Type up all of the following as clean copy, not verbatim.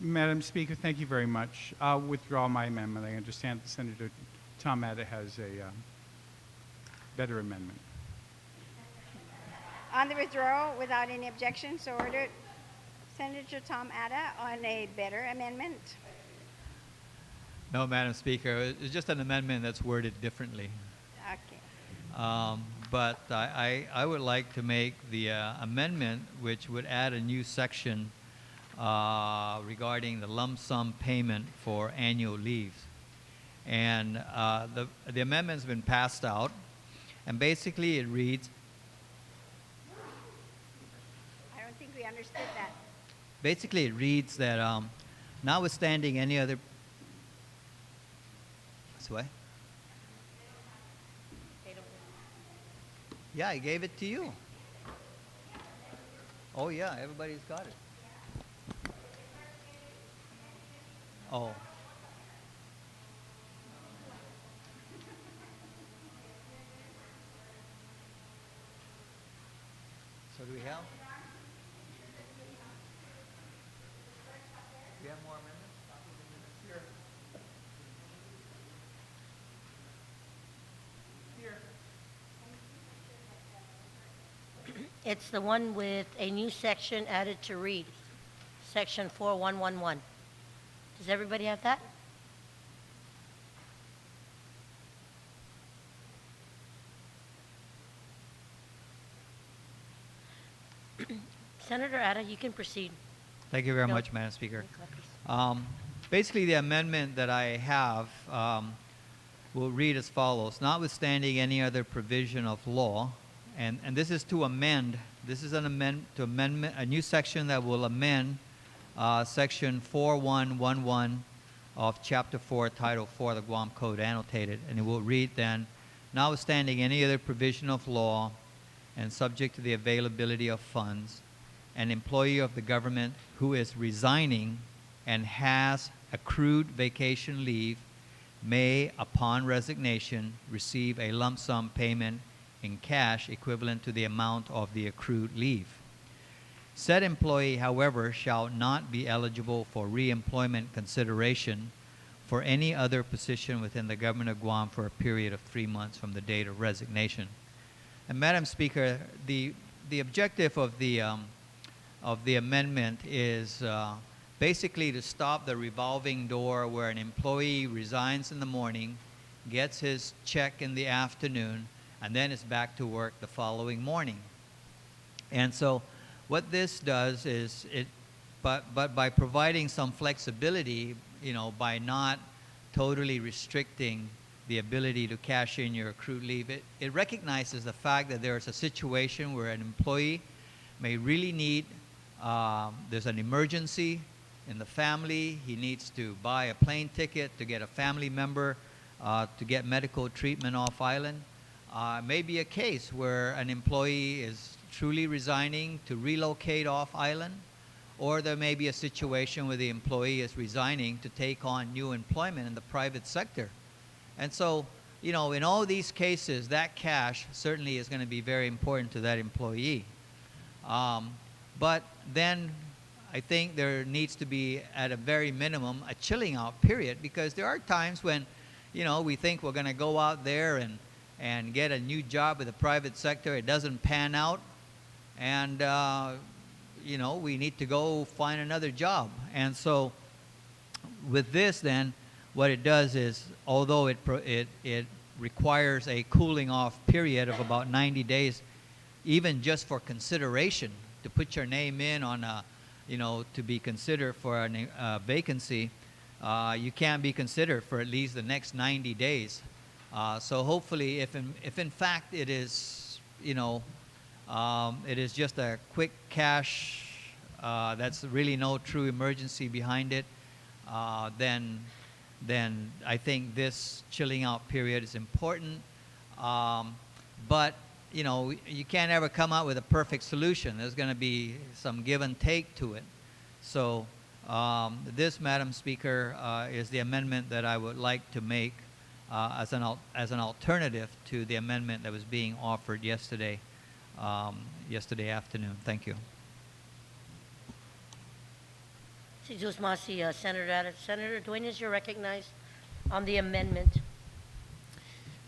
Madam Speaker, thank you very much. I'll withdraw my amendment. I understand that Senator Tom Atta has a better amendment. On the withdrawal, without any objection, so ordered. Senator Tom Atta on a better amendment. No, Madam Speaker, it's just an amendment that's worded differently. Okay. But I would like to make the amendment which would add a new section regarding the lump sum payment for annual leave. And the amendment's been passed out, and basically it reads, I don't think we understood that. basically it reads that notwithstanding any other, what? Yeah, I gave it to you. Oh yeah, everybody's got it. Oh. So do we have? Do we have more amendments? It's the one with a new section added to read, section 4111. Does everybody have that? Senator Atta, you can proceed. Thank you very No. much, Madam Speaker. Copies. Basically, the amendment that I have will read as follows. Notwithstanding any other provision of law, and this is to amend, this is an amendment, a new section that will amend section 4111 of Chapter 4, Title 4 of the Guam Code annotated. And it will read then, notwithstanding any other provision of law and subject to the availability of funds, an employee of the government who is resigning and has accrued vacation leave may, upon resignation, receive a lump sum payment in cash equivalent to the amount of the accrued leave. Said employee, however, shall not be eligible for reemployment consideration for any other position within the government of Guam for a period of 3 months from the date of resignation. And Madam Speaker, the objective of the amendment is basically to stop the revolving door where an employee resigns in the morning, gets his check in the afternoon, and then is back to work the following morning. And so what this does is but by providing some flexibility, by not totally restricting the ability to cash in your accrued leave, it recognizes the fact that there is a situation where an employee may really need, there's an emergency in the family, he needs to buy a plane ticket to get a family member to get medical treatment off island. May be a case where an employee is truly resigning to relocate off island, or there may be a situation where the employee is resigning to take on new employment in the private sector. And so, in all these cases, that cash certainly is going to be very important to that employee. But then I think there needs to be, at a very minimum, a chilling out period, because there are times when, we think we're going to go out there and get a new job with the private sector. It doesn't pan out, and we need to go find another job. And so with this then, what it does is, although it requires a cooling off period of about 90 days, even just for consideration, to put your name in on a, to be considered for a vacancy, you can't be considered for at least the next 90 days. So hopefully, if in fact it is, it is just a quick cash, that's really no true emergency behind it, then I think this chilling out period is important. But you can't ever come out with a perfect solution. There's going to be some give and take to it. So this, Madam Speaker, is the amendment that I would like to make as an alternative to the amendment that was being offered yesterday afternoon. Thank you. Si Zeus Masi, Senator Addis. Senator Duenas, you're recognized on the amendment.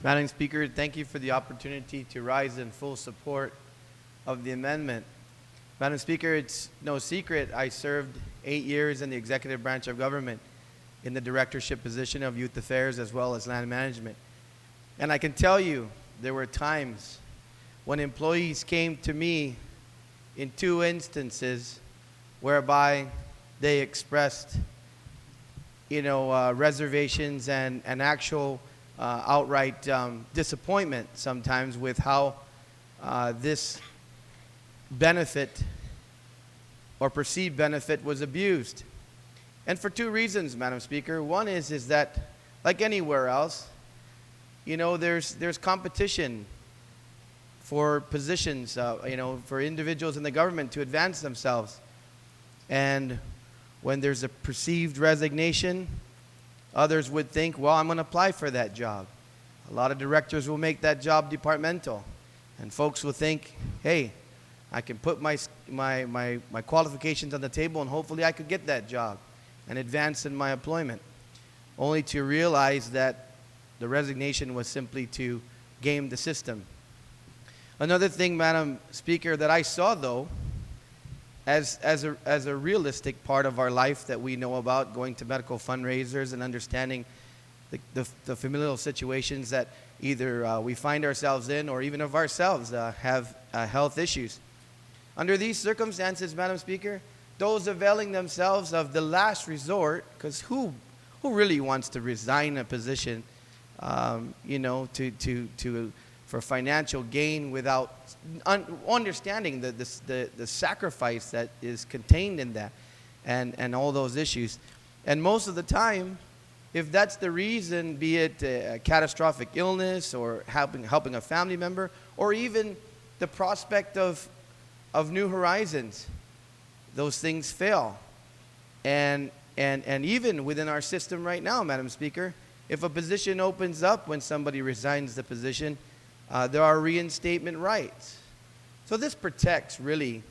Madam Speaker, thank you for the opportunity to rise in full support of the amendment. Madam Speaker, it's no secret I served 8 years in the executive branch of government in the directorship position of youth affairs as well as land management. And I can tell you there were times when employees came to me in 2 instances whereby they expressed, reservations and actual outright disappointment sometimes with how this benefit or perceived benefit was abused. And for 2 reasons, Madam Speaker. One is that, like anywhere else, there's competition for positions, for individuals in the government to advance themselves. And when there's a perceived resignation, others would think, well, I'm going to apply for that job. A lot of directors will make that job departmental. And folks will think, hey, I can put my qualifications on the table and hopefully I could get that job and advance in my employment. Only to realize that the resignation was simply to game the system. Another thing, Madam Speaker, that I saw, though, as a realistic part of our life that we know about, going to medical fundraisers and understanding the familial situations that either we find ourselves in or even of ourselves have health issues. Under these circumstances, Madam Speaker, those availing themselves of the last resort, because who really wants to resign a position, for financial gain without understanding the sacrifice that is contained in that, and all those issues. And most of the time, if that's the reason, be it a catastrophic illness or helping a family member, or even the prospect of new horizons, those things fail. And even within our system right now, Madam Speaker, if a position opens up when somebody resigns the position, there are reinstatement rights. So this protects really,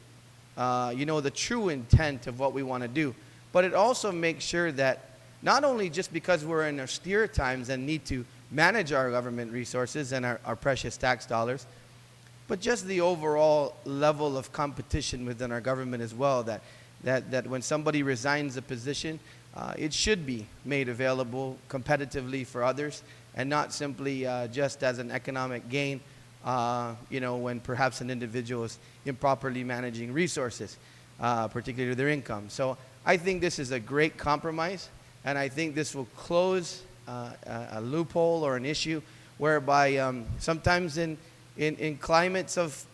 the true intent of what we want to do. But it also makes sure that not only just because we're in austere times and need to manage our government resources and our precious tax dollars, but just the overall level of competition within our government as well, that when somebody resigns a position, it should be made available competitively for others and not simply just as an economic gain, when perhaps an individual is improperly managing resources, particularly their income. So I think this is a great compromise, and I think this will close a loophole or an issue whereby sometimes in climates of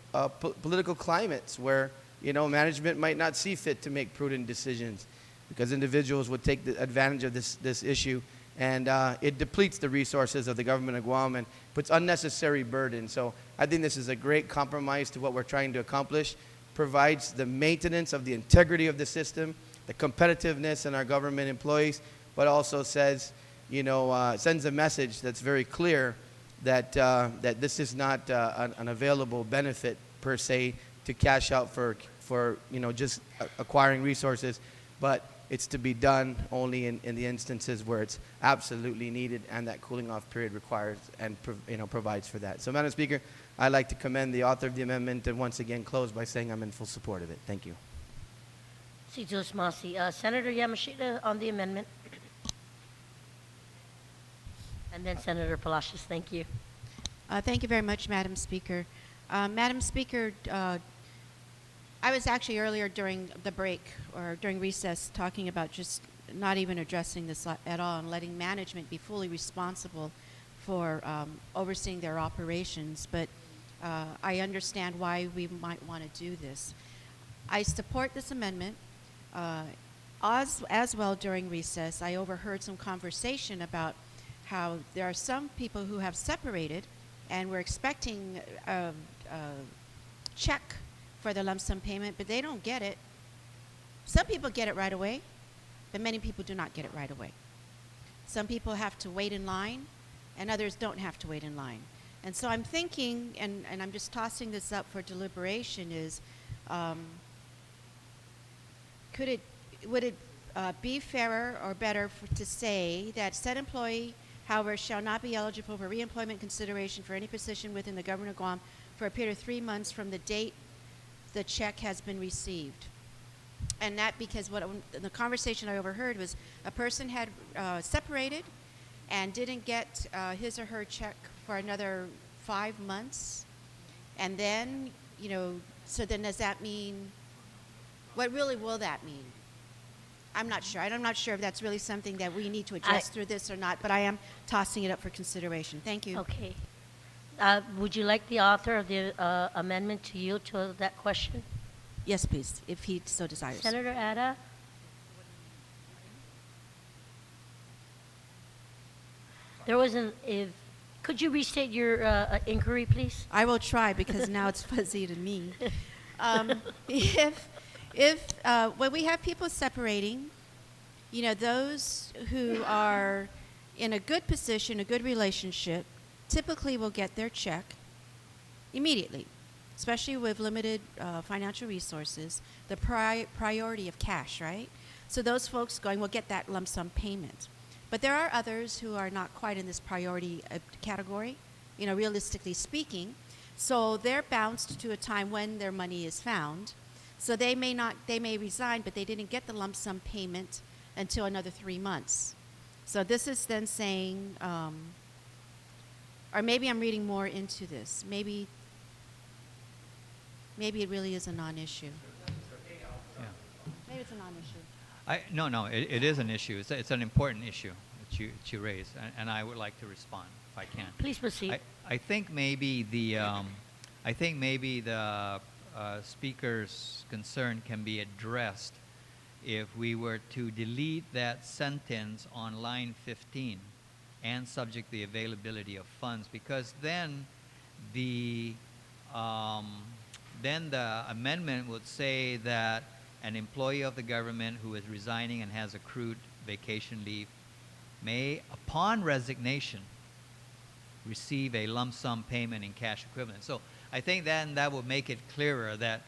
political climates where management might not see fit to make prudent decisions because individuals would take advantage of this issue, and it depletes the resources of the government of Guam and puts unnecessary burden. So I think this is a great compromise to what we're trying to accomplish, provides the maintenance of the integrity of the system, the competitiveness in our government employees, but also says, sends a message that's very clear that this is not an available benefit per se to cash out for just acquiring resources, but it's to be done only in the instances where it's absolutely needed and that cooling off period requires and provides for that. So, Madam Speaker, I'd like to commend the author of the amendment and once again close by saying I'm in full support of it. Thank you. Si Zeus Masi. Senator Yamashita on the amendment. And then Senator Palacios. Thank you. Thank you very much, Madam Speaker. Madam Speaker, I was actually earlier during the break or during recess talking about just not even addressing this at all and letting management be fully responsible for overseeing their operations. But I understand why we might want to do this. I support this amendment. As well, during recess, I overheard some conversation about how there are some people who have separated and we're expecting a check for the lump sum payment, but they don't get it. Some people get it right away, but many people do not get it right away. Some people have to wait in line, and others don't have to wait in line. And so I'm thinking, and I'm just tossing this up for deliberation, is would it be fairer or better to say that said employee, however, shall not be eligible for reemployment consideration for any position within the government of Guam for a period of 3 months from the date the check has been received. And that because the conversation I overheard was a person had separated and didn't get his or her check for another 5 months. And then, so then does that mean, what really will that mean? I'm not sure. I'm not sure if that's really something that we need to address through this or not, but I am tossing it up for consideration. Thank you. Okay. Would you like the author of the amendment to yield to that question? Yes, please, if he so desires. Senator Ada? There was could you restate your inquiry, please? I will try because now it's fuzzy to me. When we have people separating, those who are in a good position, a good relationship, typically will get their check immediately, especially with limited financial resources, the priority of cash, right? So those folks will get that lump sum payment. But there are others who are not quite in this priority category, realistically speaking. So they're bounced to a time when their money is found. So they may resign, but they didn't get the lump sum payment until another 3 months. So this is then saying, or maybe I'm reading more into this. Maybe it really is a non-issue. Yeah. Maybe it's a non-issue. No, it is an issue. It's an important issue that you raised, and I would like to respond if I can. Please proceed. I think maybe the speaker's concern can be addressed if we were to delete that sentence on line 15 and subject the availability of funds, because then the amendment would say that an employee of the government who is resigning and has accrued vacation leave may, upon resignation, receive a lump sum payment in cash equivalent. So I think then that would make it clearer that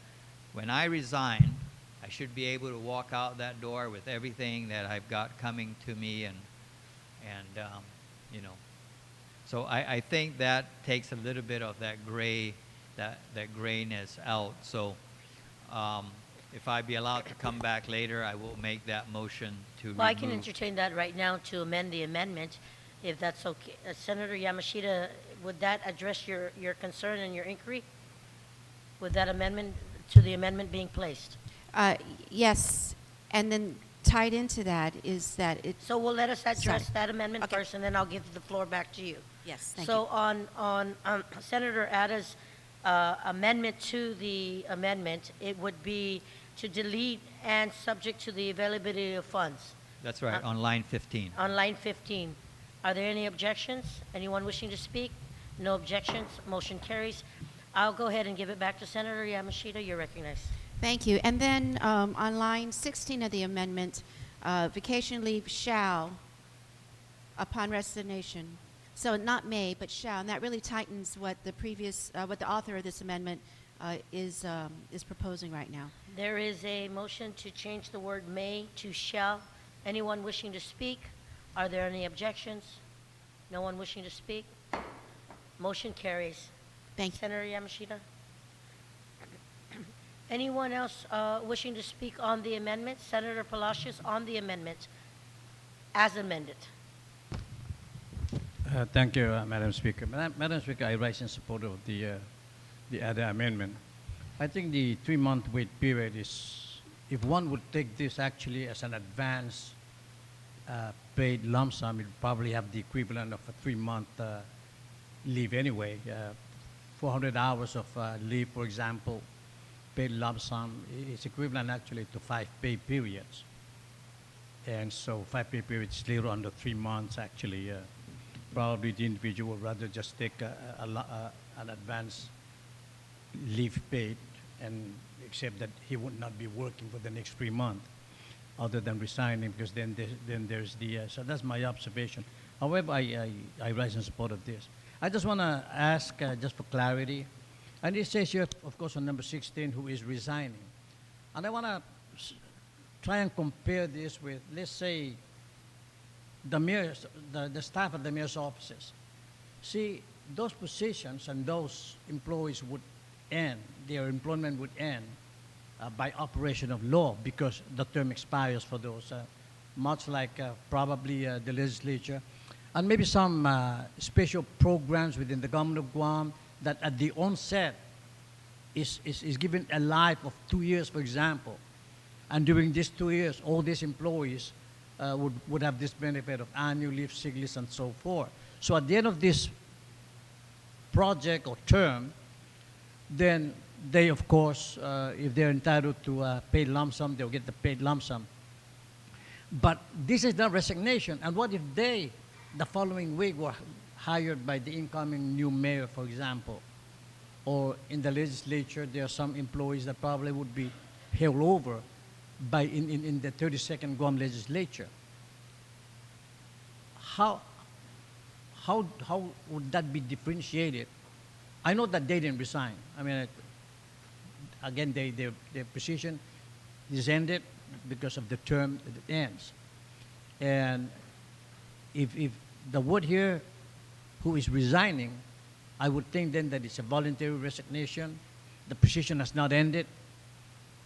when I resign, I should be able to walk out that door with everything that I've got coming to me, and So I think that takes a little bit of that gray, that grayness out. So if I be allowed to come back later, I will make that motion to Well, I can remove. entertain that right now to amend the amendment, if that's okay. Senator Yamashita, would that address your concern and your inquiry? With that amendment, to the amendment being placed? Yes, and then tied into that is that it. So we'll let us address Sorry. that amendment Okay. first, and then I'll give the floor back to you. Yes, thank So you. on Senator Ada's amendment to the amendment, it would be to delete and subject to the availability of funds. That's right, on line 15. On line 15, are there any objections? Anyone wishing to speak? No objections, motion carries. I'll go ahead and give it back to Senator Yamashita. You're recognized. Thank you. And then on line 16 of the amendment, vacation leave shall, upon resignation. So not may, but shall, and that really tightens what what the author of this amendment is proposing right now. There is a motion to change the word may to shall. Anyone wishing to speak? Are there any objections? No one wishing to speak? Motion carries. Thank you. Senator Yamashita? Anyone else wishing to speak on the amendment? Senator Palacios, on the amendment as amended. Thank you, Madam Speaker. Madam Speaker, I rise in support of the other amendment. I think the 3-month wait period is, if one would take this actually as an advance paid lump sum, it would probably have the equivalent of a 3-month leave anyway. 400 hours of leave, for example, paid lump sum is equivalent actually to 5 pay periods. And so 5 pay periods is little under 3 months actually. Probably the individual would rather just take an advance leave paid, and except that he would not be working for the next 3 months other than resigning, because then there's the, so that's my observation. However, I rise in support of this. I just want to ask, just for clarity, and it says here, of course, on number 16, who is resigning. And I want to try and compare this with, let's say, the mayor's, the staff at the mayor's offices. See, those positions and those employees would end, their employment would end by operation of law because the term expires for those, much like probably the legislature. And maybe some special programs within the government of Guam that at the onset is given a life of 2 years, for example. And during these 2 years, all these employees would have this benefit of annual leave, sick leave, and so forth. So at the end of this project or term, then they, of course, if they're entitled to paid lump sum, they'll get the paid lump sum. But this is not resignation. And what if they, the following week, were hired by the incoming new mayor, for example? Or in the legislature, there are some employees that probably would be held over by in the 32nd Guam Legislature. How would that be differentiated? I know that they didn't resign. I mean, again, their position is ended because of the term that ends. And if the word here, who is resigning, I would think then that it's a voluntary resignation. The position has not ended,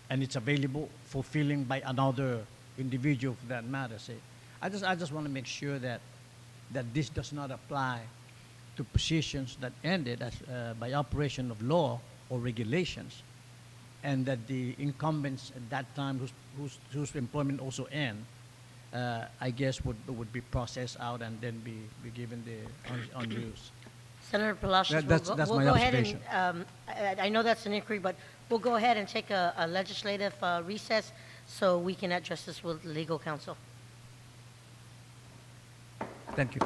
and it's available for filling by another individual for that matter. Say, I just want to make sure that this does not apply to positions that ended as, by operation of law or regulations, and that the incumbents at that time whose employment also end, I guess would be processed out and then be given the unused. Senator Palacios, That's we'll my go ahead observation. and, I know that's an inquiry, but we'll go ahead and take a legislative recess so we can address this with legal counsel. Thank you.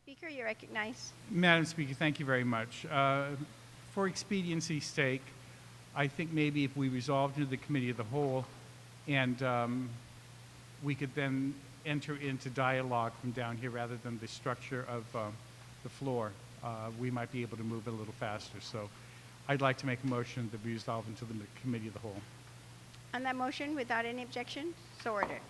Speaker, you recognize. Madam Speaker, thank you very much. For expediency's sake, I think maybe if we resolved into the committee of the whole and we could then enter into dialogue from down here rather than the structure of the floor, we might be able to move a little faster. So I'd like to make a motion that we resolve into the committee of the whole. On that motion, without any objection, so ordered.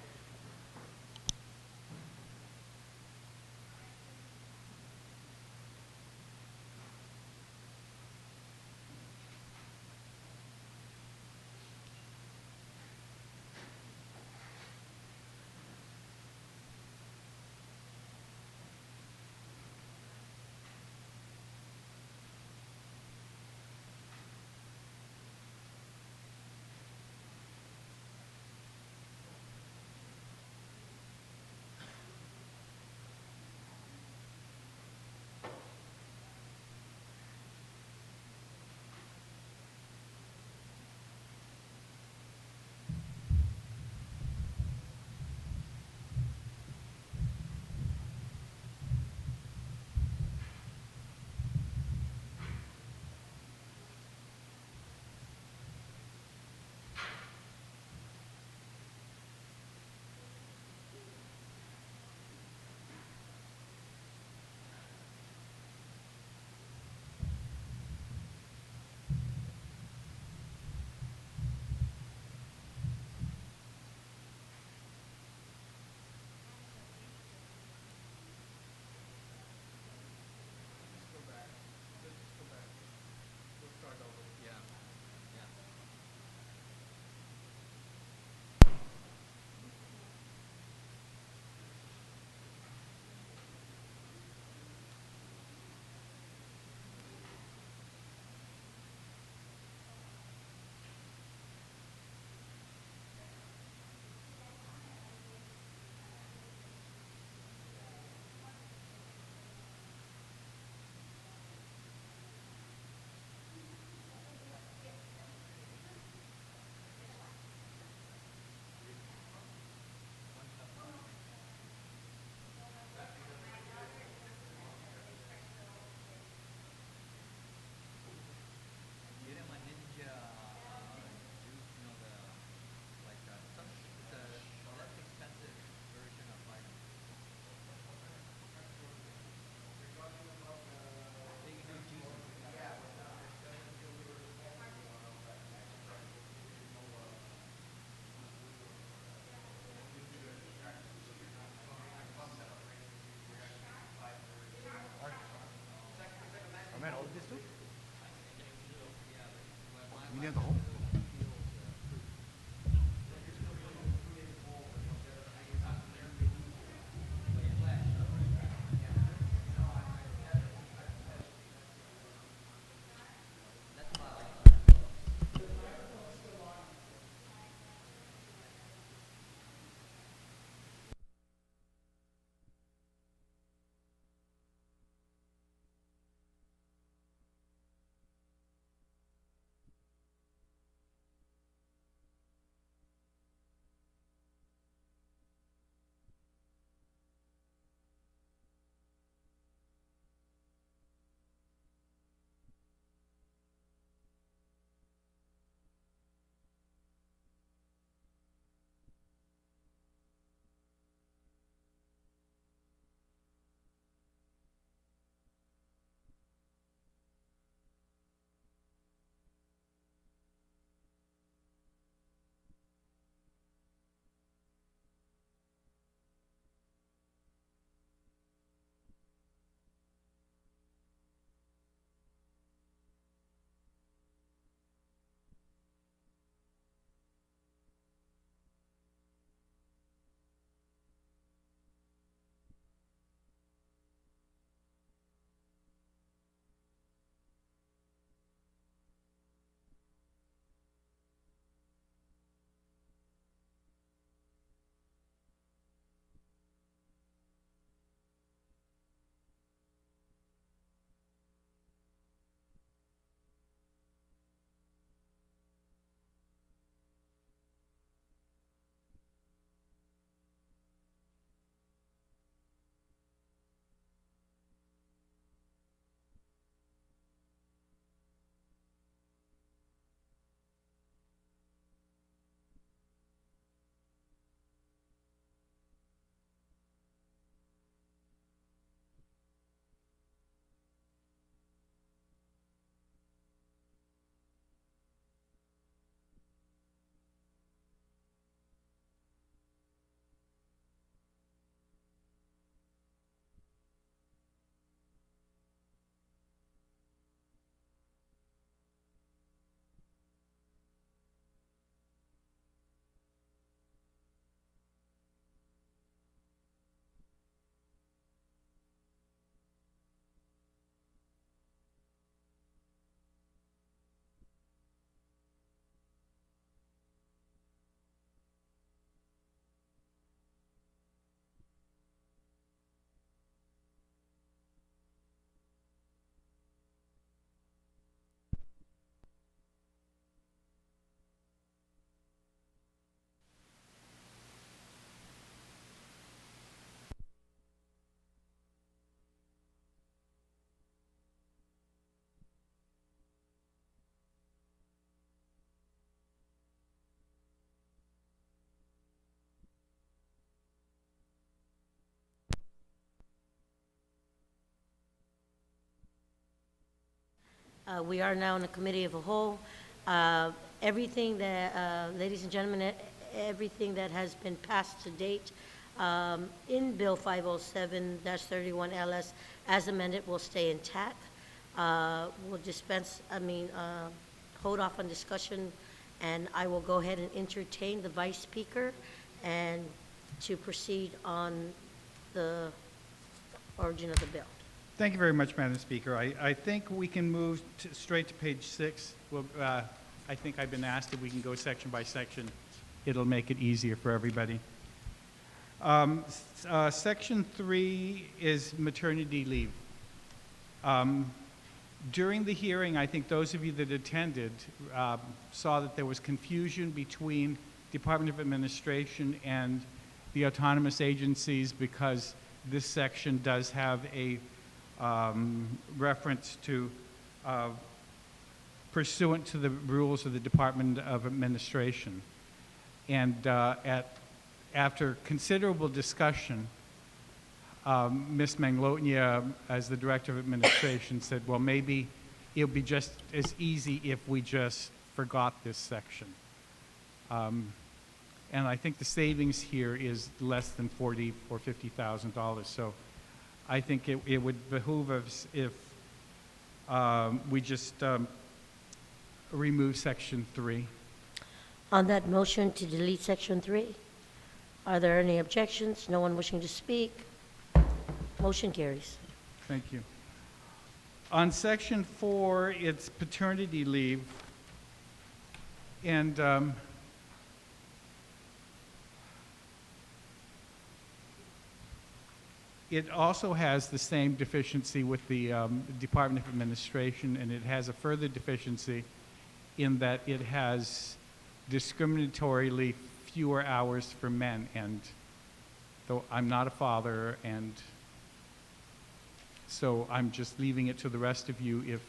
We are now in a committee of a whole. Everything that, ladies and gentlemen, everything that has been passed to date in Bill 507-31 LS as amended will stay intact. We'll hold off on discussion, and I will go ahead and entertain the Vice Speaker and to proceed on the origin of the bill. Thank you very much, Madam Speaker. I think we can move straight to page 6. Well, I think I've been asked if we can go section by section. It'll make it easier for everybody. Section 3 is maternity leave. During the hearing, I think those of you that attended saw that there was confusion between Department of Administration and the autonomous agencies because this section does have a reference to pursuant to the rules of the Department of Administration. And after considerable discussion, Ms. Manglotnia, as the Director of Administration, said, well, maybe it would be just as easy if we just forgot this section. And I think the savings here is less than $40,000 or $50,000. So I think it would behoove us if we just remove section 3. On that motion to delete section 3, are there any objections? No one wishing to speak? Motion carries. Thank you. On section 4, it's paternity leave. And it also has the same deficiency with the Department of Administration, and it has a further deficiency in that it has discriminatorily fewer hours for men. And though I'm not a father, and so I'm just leaving it to the rest of you if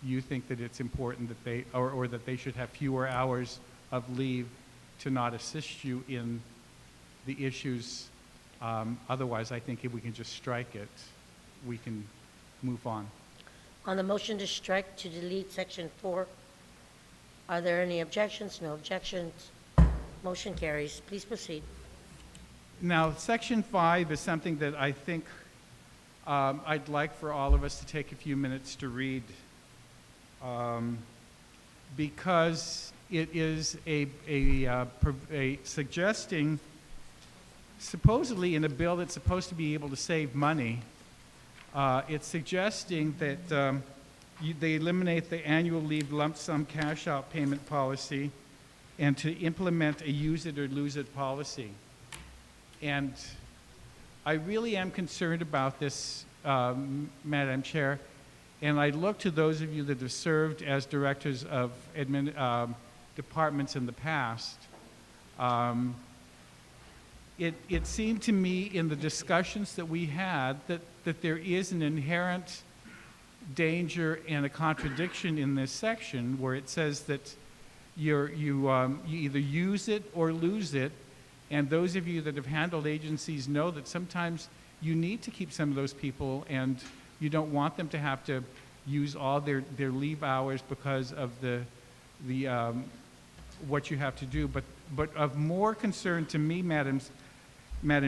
you think that it's important that they, or that they should have fewer hours of leave to not assist you in the issues. Otherwise, I think if we can just strike it, we can move on. On the motion to strike to delete section 4, are there any objections? No objections. Motion carries. Please proceed. Now, section 5 is something that I think I'd like for all of us to take a few minutes to read, because it is a suggesting, supposedly in a bill that's supposed to be able to save money, it's suggesting that they eliminate the annual leave lump sum cash out payment policy and to implement a use it or lose it policy. And I really am concerned about this, Madam Chair, and I look to those of you that have served as directors of departments in the past. It seemed to me in the discussions that we had that there is an inherent danger and a contradiction in this section where it says that you either use it or lose it, and those of you that have handled agencies know that sometimes you need to keep some of those people and you don't want them to have to use all their leave hours because of the what you have to do. But of more concern to me, Madam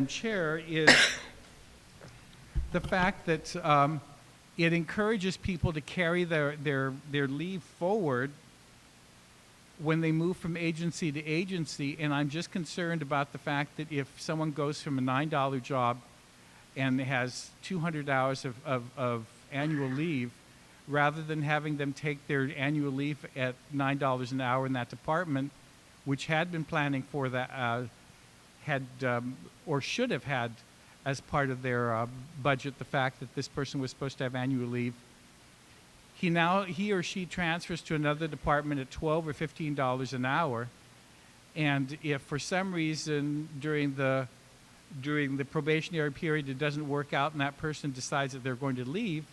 Chair, is the fact that it encourages people to carry their leave forward when they move from agency to agency, and I'm just concerned about the fact that if someone goes from a $9 job and has 200 hours of annual leave, rather than having them take their annual leave at $9 an hour in that department, which had been planning for that, or should have had as part of their budget the fact that this person was supposed to have annual leave, he or she transfers to another department at $12 or $15 an hour, and if for some reason during the probationary period it doesn't work out and that person decides that they're going to leave,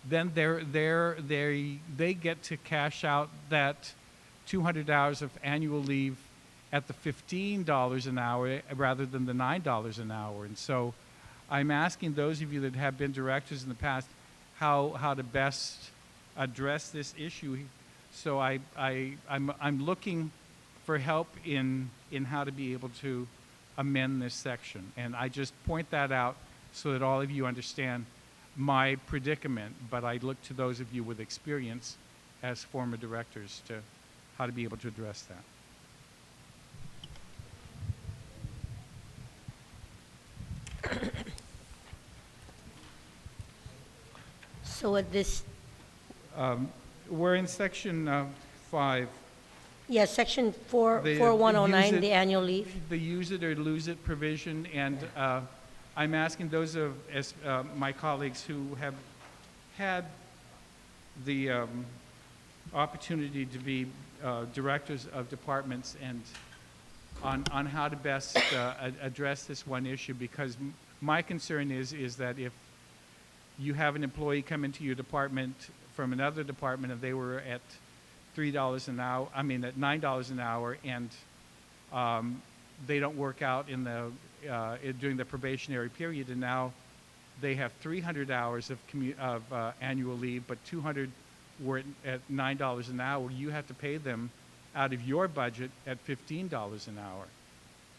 then they get to cash out that 200 hours of annual leave at the $15 an hour rather than the $9 an hour. And so I'm asking those of you that have been directors in the past how to best address this issue. So I'm looking for help in how to be able to amend this section. And I just point that out so that all of you understand my predicament, but I look to those of you with experience as former directors to how to be able to address that. So at this, We're in section 5. yeah, section The, 4109, use the it- annual leave. The use it or lose it provision, and I'm asking those of my colleagues who have had the opportunity to be directors of departments and on how to best address this one issue, because my concern is that if you have an employee come into your department from another department and they were at $3 an hour, at $9 an hour, and they don't work out in the during the probationary period, and now they have 300 hours of annual leave, but 200 were at $9 an hour. You have to pay them out of your budget at $15 an hour.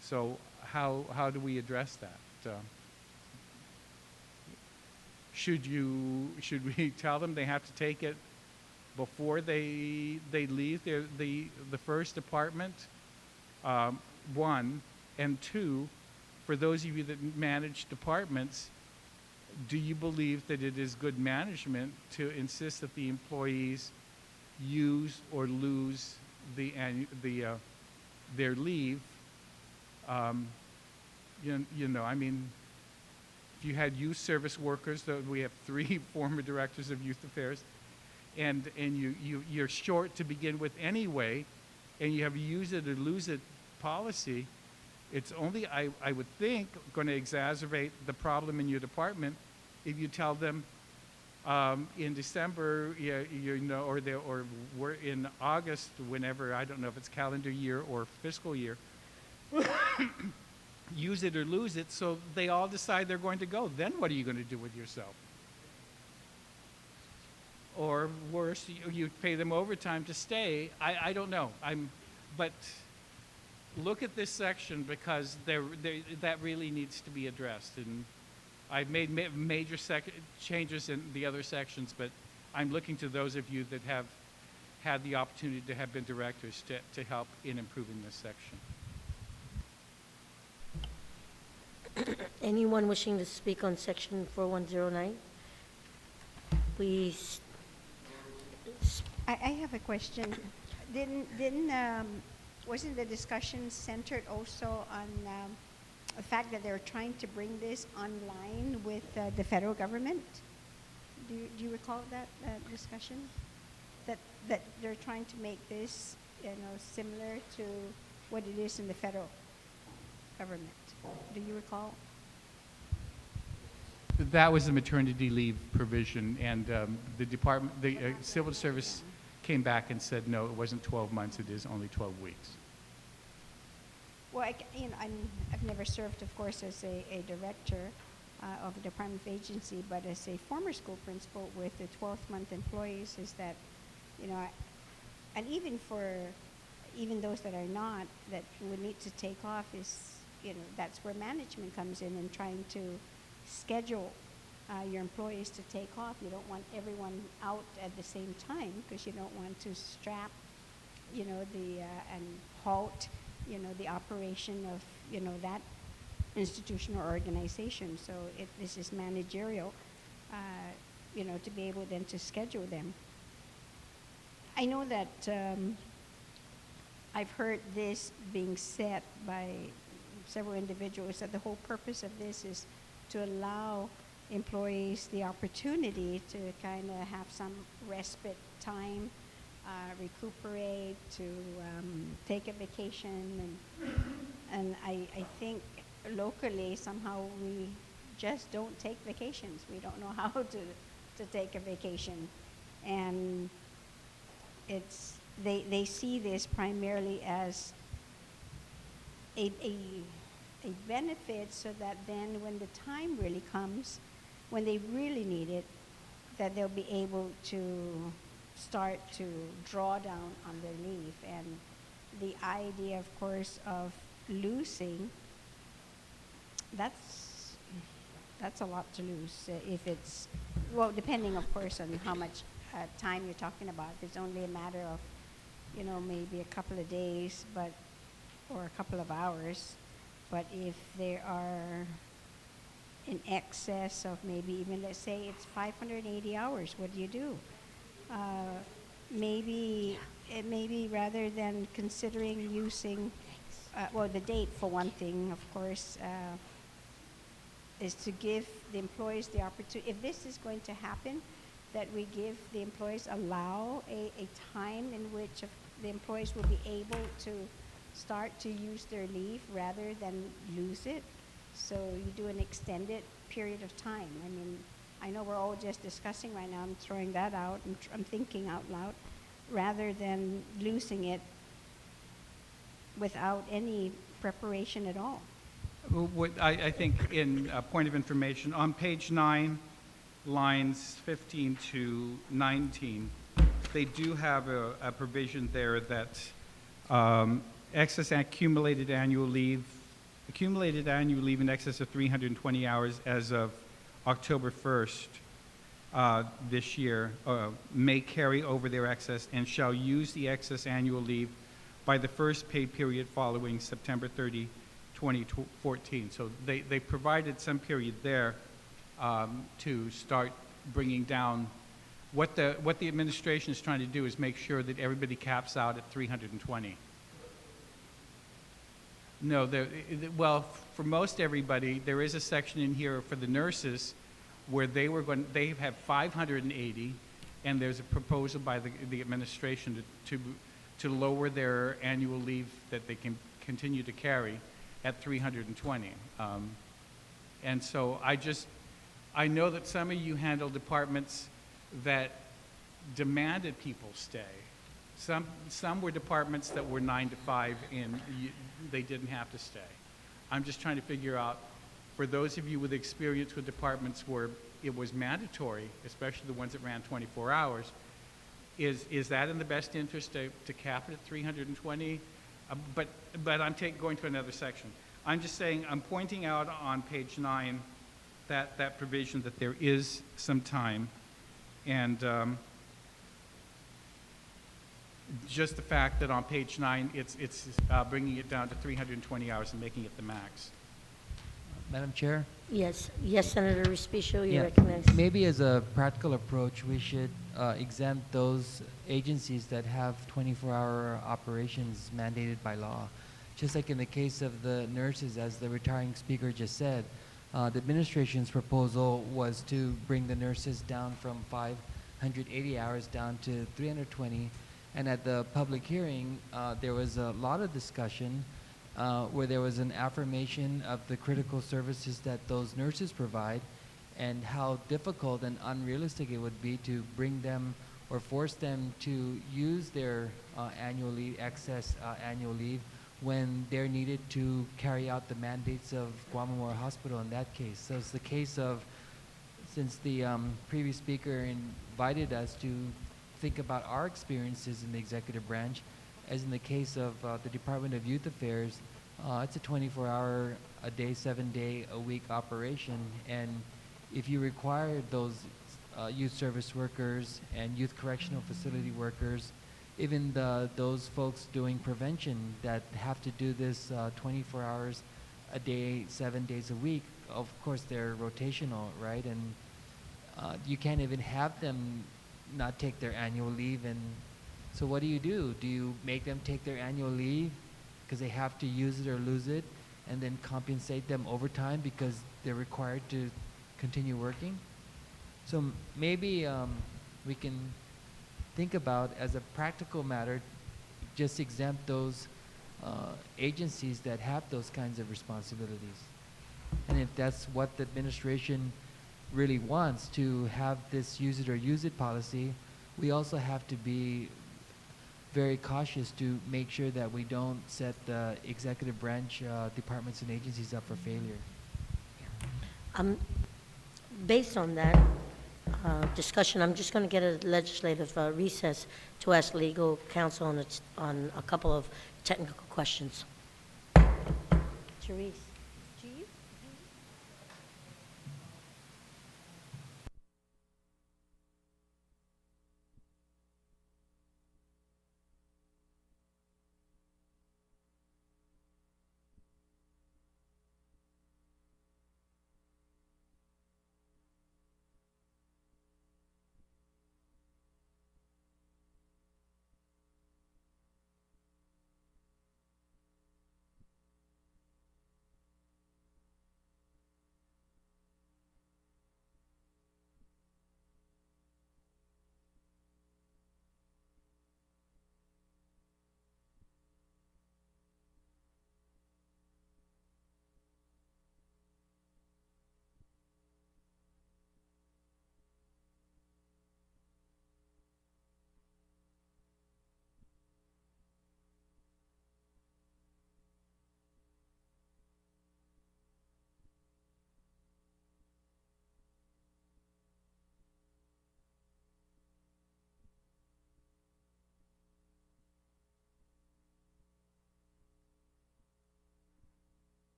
So how do we address that? Should we tell them they have to take it before they leave the first department? One, and two, for those of you that manage departments, do you believe that it is good management to insist that the employees use or lose their leave? If you had youth service workers, we have 3 former directors of youth affairs, and you're short to begin with anyway, and you have a use it or lose it policy, it's only, I would think, going to exacerbate the problem in your department if you tell them in December, or we're in August, whenever, I don't know if it's calendar year or fiscal year, use it or lose it, so they all decide they're going to go. Then what are you going to do with yourself? Or worse, you pay them overtime to stay. I don't know. But look at this section, because that really needs to be addressed. And I've made major changes in the other sections, but I'm looking to those of you that have had the opportunity to have been directors to help in improving this section. Anyone wishing to speak on section 4109? Please. I have a question. Wasn't the discussion centered also on the fact that they're trying to bring this online with the federal government? Do you recall that discussion? That they're trying to make this, similar to what it is in the federal government. Do you recall? That was the maternity leave provision, and the civil service came back and said, no, it wasn't 12 months, it is only 12 weeks. Well, I've never served, of course, as a director of a department of agency, but as a former school principal with the 12th month employees, is that, and even those that are not, that would need to take off is, that's where management comes in and trying to schedule your employees to take off. You don't want everyone out at the same time, because you don't want to strap, and halt, the operation of, that institution or organization. So this is managerial, to be able then to schedule them. I know that I've heard this being said by several individuals, that the whole purpose of this is to allow employees the opportunity to kind of have some respite time, recuperate, to take a vacation, and I think locally somehow we just don't take vacations. We don't know how to take a vacation, and they see this primarily as a benefit, so that then when the time really comes, when they really need it, that they'll be able to start to draw down on their leave. And the idea, of course, of losing, that's a lot to lose. If it's, well, depending, of course, on how much time you're talking about. If it's only a matter of, maybe a couple of days, or a couple of hours. But if there are in excess of maybe even, let's say it's 580 hours, what do? Maybe rather than considering using, the date for one thing, of course, is to give the employees the opportunity, if this is going to happen, that we give the employees, allow a time in which the employees will be able to start to use their leave rather than lose it. So you do an extended period of time. I mean, I know we're all just discussing right now. I'm throwing that out. I'm thinking out loud, rather than losing it without any preparation at all. What I think, in a point of information, on page 9, lines 15 to 19, they do have a provision there that excess accumulated annual leave in excess of 320 hours as of October 1st this year may carry over their excess and shall use the excess annual leave by the first pay period following September 30, 2014. So they provided some period there to start bringing down. What the administration is trying to do is make sure that everybody caps out at 320. No, well, for most everybody, there is a section in here for the nurses where they have 580, and there's a proposal by the administration to lower their annual leave that they can continue to carry at 320. And so I know that some of you handle departments that demanded people stay. Some were departments that were 9 to 5 and they didn't have to stay. I'm just trying to figure out, for those of you with experience with departments where it was mandatory, especially the ones that ran 24 hours, is that in the best interest to cap it at 320? But I'm going to another section. I'm just saying, I'm pointing out on page 9 that provision that there is some time, and just the fact that on page 9 it's bringing it down to 320 hours and making it the max. Madam Chair? Yes, Senator Respicio, you Yeah, recognize. maybe as a practical approach, we should exempt those agencies that have 24-hour operations mandated by law. Just like in the case of the nurses, as the retiring speaker just said, the administration's proposal was to bring the nurses down from 580 hours down to 320. And at the public hearing, there was a lot of discussion where there was an affirmation of the critical services that those nurses provide and how difficult and unrealistic it would be to bring them or force them to use their annual leave, excess annual leave, when they're needed to carry out the mandates of Guam Memorial Hospital in that case. So it's the case of, since the previous speaker invited us to think about our experiences in the executive branch, as in the case of the Department of Youth Affairs, it's a 24-hour a day, 7-day-a-week operation, and if you require those youth service workers and youth correctional facility workers, even those folks doing prevention that have to do this 24 hours a day, 7 days a week, of course they're rotational, right? And you can't even have them not take their annual leave. And so what do? Do you make them take their annual leave because they have to use it or lose it, and then compensate them overtime because they're required to continue working? So maybe we can think about, as a practical matter, just exempt those agencies that have those kinds of responsibilities. And if that's what the administration really wants, to have this use it or use it policy, we also have to be very cautious to make sure that we don't set the executive branch departments and agencies up for failure. Based on that, discussion, I'm just going to get a legislative recess to ask legal counsel on a couple of technical questions. Therese.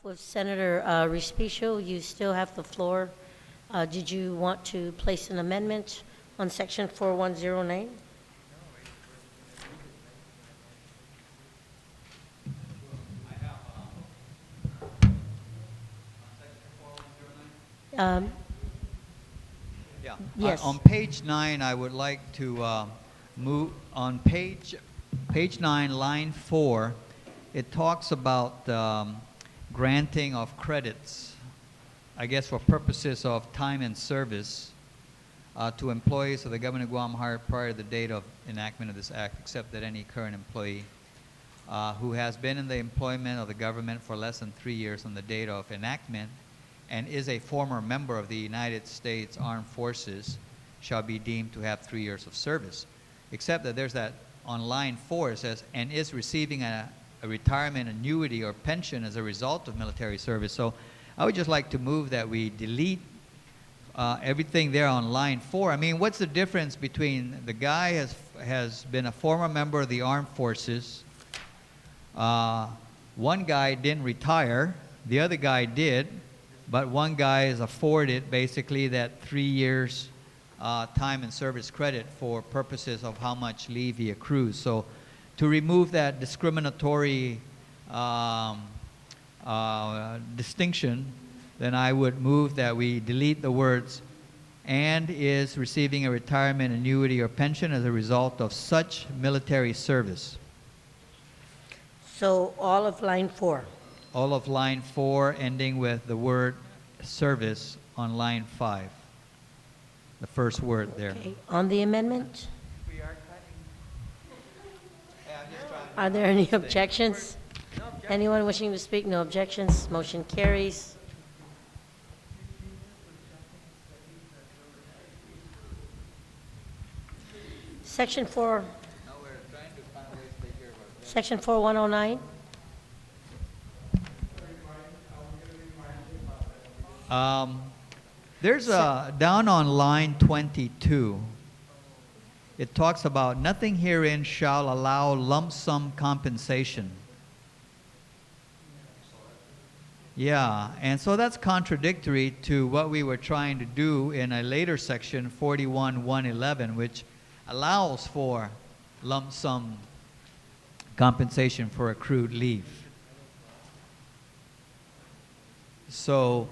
with Senator Respicio. You still have the floor. Did you want to place an amendment on Section 4109? Um, Yeah. Yes. On page 9, I would like to move, on page 9, line 4, it talks about granting of credits, I guess for purposes of time and service, to employees of the government of Guam hired prior to the date of enactment of this act, except that any current employee who has been in the employment of the government for less than 3 years on the date of enactment and is a former member of the United States Armed Forces shall be deemed to have 3 years of service. Except that there's that on line 4, it says, and is receiving a retirement annuity or pension as a result of military service. So I would just like to move that we delete everything there on line 4. I mean, what's the difference between the guy has been a former member of the Armed Forces, one guy didn't retire, the other guy did, but one guy is afforded basically that 3 years time and service credit for purposes of how much leave he accrues. So to remove that discriminatory distinction, then I would move that we delete the words and is receiving a retirement annuity or pension as a result of such military service. So all of line 4. All of line 4 ending with the word service on line 5. The first word there. Okay. On the amendment? Are there any objections? Anyone wishing to speak? No objections. Motion carries. Section 4. Section 4109. There's a, down on line 22, it talks about nothing herein shall allow lump sum compensation. Yeah, and so that's contradictory to what we were trying to do in a later section, 41-111, which allows for lump sum compensation for accrued leave. So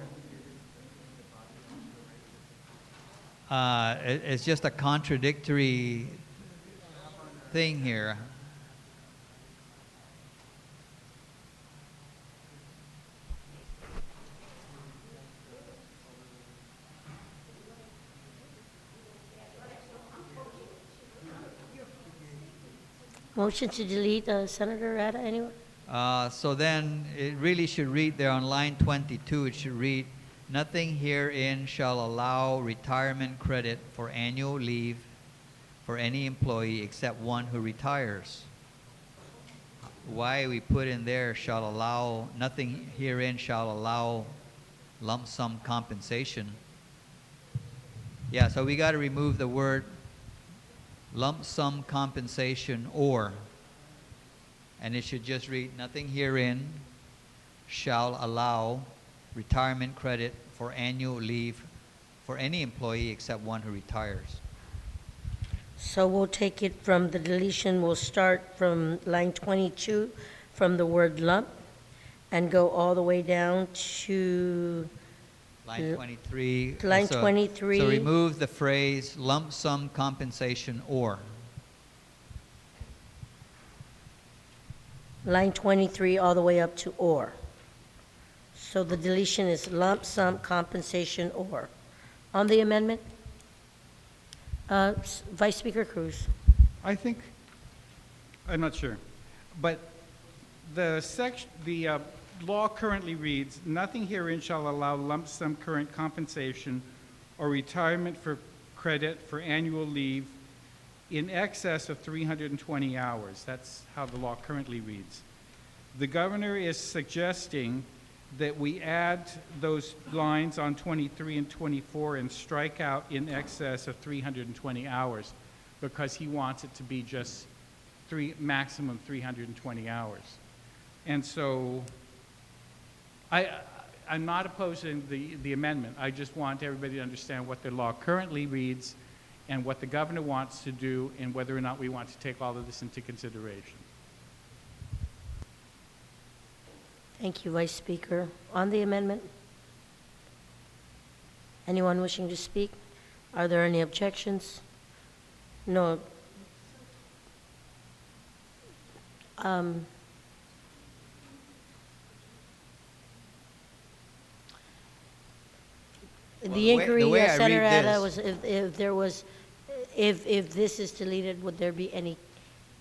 it's just a contradictory thing here. Motion to delete, Senator Rada, anyone? So then it really should read there on line 22, it should read, nothing herein shall allow retirement credit for annual leave for any employee except one who retires. Why we put in there shall allow, nothing herein shall allow lump sum compensation. Yeah, so we got to remove the word lump sum compensation or, and it should just read, nothing herein shall allow retirement credit for annual leave for any employee except one who retires. So we'll take it from the deletion, we'll start from line 22, from the word lump, and go all the way down to Line 23. line so, 23. So remove the phrase lump sum compensation or. line 23 all the way up to or. So the deletion is lump sum compensation or. On the amendment, Vice Speaker Cruz. I think, I'm not sure, but the law currently reads, nothing herein shall allow lump sum current compensation or retirement for credit for annual leave in excess of 320 hours. That's how the law currently reads. The governor is suggesting that we add those lines on 23 and 24 and strike out in excess of 320 hours because he wants it to be just maximum 320 hours. And so I'm not opposing the amendment. I just want everybody to understand what the law currently reads and what the governor wants to do and whether or not we want to take all of this into consideration. Thank you, Vice Speaker. On the amendment? Anyone wishing to speak? Are there any objections? No. The inquiry, way I Senator read Ada, this- was if there was, if this is deleted, would there be any,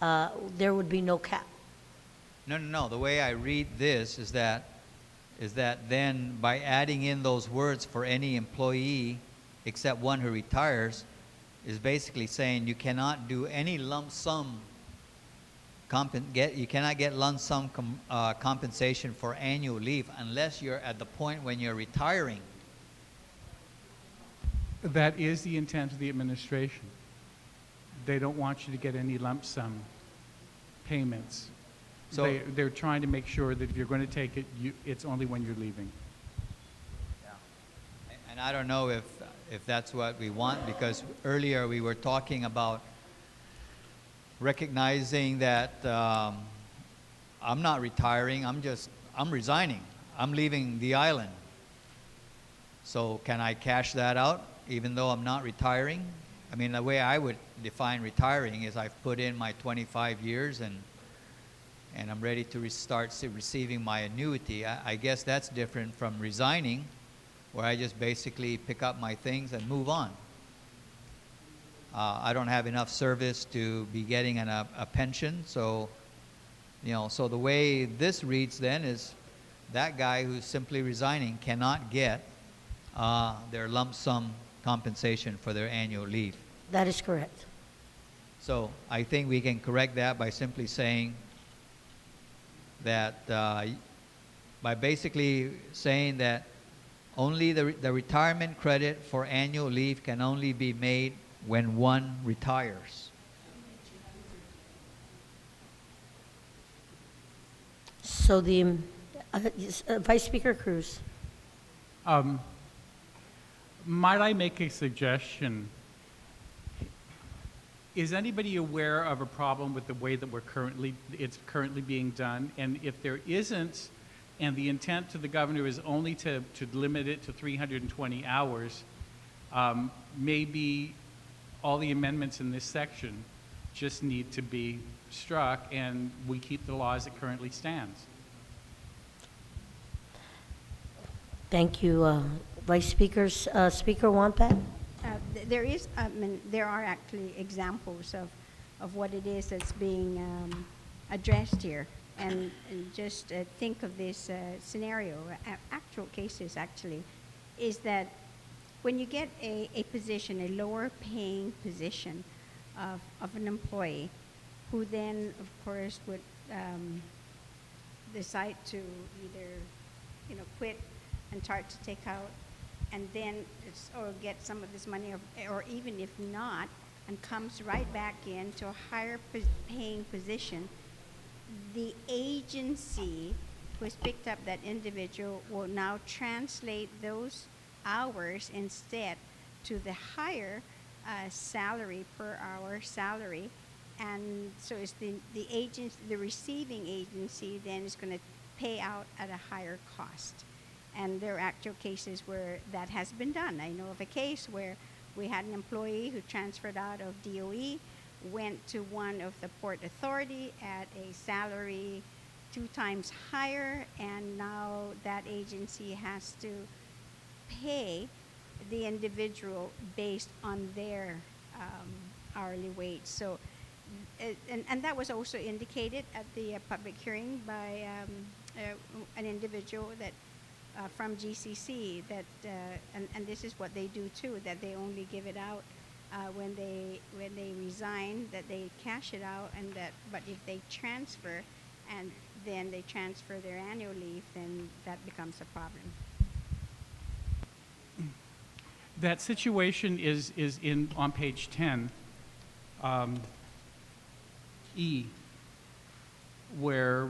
there would be no cap? No. The way I read this is that then by adding in those words for any employee except one who retires is basically saying you cannot do any lump sum you cannot get lump sum compensation for annual leave unless you're at the point when you're retiring. That is the intent of the administration. They don't want you to get any lump sum payments. So- They're trying to make sure that if you're going to take it, it's only when you're leaving. And I don't know if that's what we want, because earlier we were talking about recognizing that I'm not retiring, I'm resigning. I'm leaving the island. So can I cash that out even though I'm not retiring? I mean, the way I would define retiring is I've put in my 25 years and I'm ready to start receiving my annuity. I guess that's different from resigning, where I just basically pick up my things and move on. I don't have enough service to be getting a pension, so so the way this reads then is that guy who's simply resigning cannot get their lump sum compensation for their annual leave. That is correct. So I think we can correct that by simply saying that by basically saying that only the retirement credit for annual leave can only be made when one retires. So the, Vice Speaker Cruz. Might I make a suggestion? Is anybody aware of a problem with the way that it's currently being done? And if there isn't, and the intent to the governor is only to limit it to 320 hours, maybe all the amendments in this section just need to be struck and we keep the law as it currently stands. Thank you, Vice Speakers. Speaker Wampat? There are actually examples of what it is that's being addressed here. And just think of this scenario, actual cases actually, is that when you get a position, a lower paying position of an employee who then, of course, would decide to either, quit and start to take out and then or get some of this money, or even if not, and comes right back into a higher paying position, the agency who has picked up that individual will now translate those hours instead to the higher salary, per hour salary, and so it's the receiving agency then is going to pay out at a higher cost. And there are actual cases where that has been done. I know of a case where we had an employee who transferred out of DOE, went to one of the Port Authority at a salary 2 times higher, and now that agency has to pay the individual based on their hourly wage. So, and that was also indicated at the public hearing by an individual that from GCC that, and this is what they do too, that they only give it out when they resign, that they cash it out, and but if they transfer and then they transfer their annual leave, then that becomes a problem. That situation is on page 10, E, where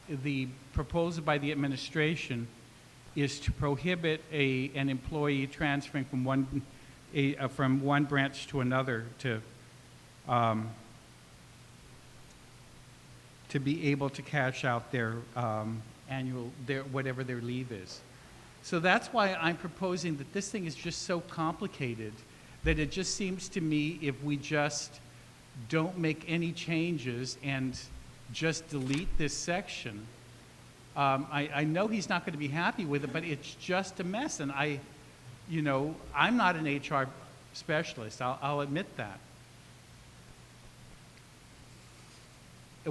the proposal by the administration is to prohibit an employee transferring from one branch to another to be able to cash out their whatever their leave is. So that's why I'm proposing that this thing is just so complicated that it just seems to me if we just don't make any changes and just delete this section, I know he's not going to be happy with it, but it's just a mess. And I'm not an HR specialist. I'll admit that.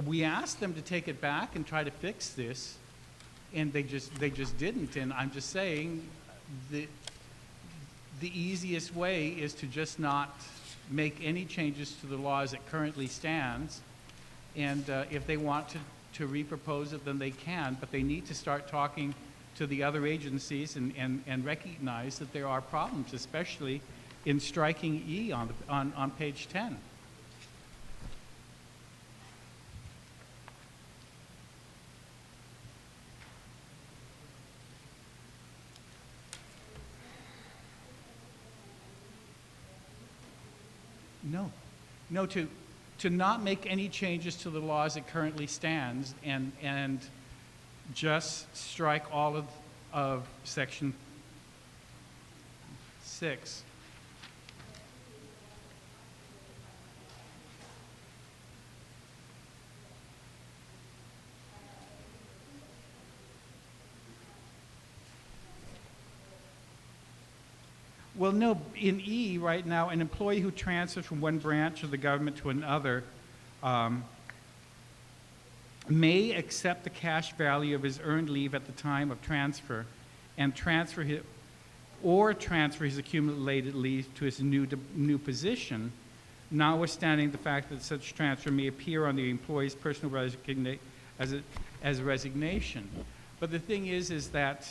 We asked them to take it back and try to fix this, and they just didn't. And I'm just saying the easiest way is to just not make any changes to the law as it currently stands. And if they want to repropose it, then they can, but they need to start talking to the other agencies and recognize that there are problems, especially in striking E on page 10. No, to not make any changes to the law as it currently stands and just strike all of section 6. Well, no, in E right now, an employee who transfers from one branch of the government to another may accept the cash value of his earned leave at the time of transfer and transfer his accumulated leave to his new position, notwithstanding the fact that such transfer may appear on the employee's personal resignation as a resignation. But the thing is that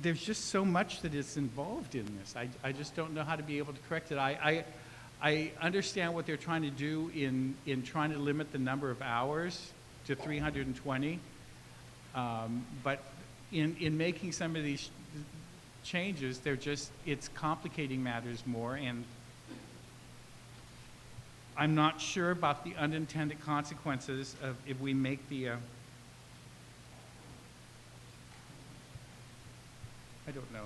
there's just so much that is involved in this. I just don't know how to be able to correct it. I understand what they're trying to do in trying to limit the number of hours to 320, but in making some of these changes, it's complicating matters more, and I'm not sure about the unintended consequences of if we make the I don't know.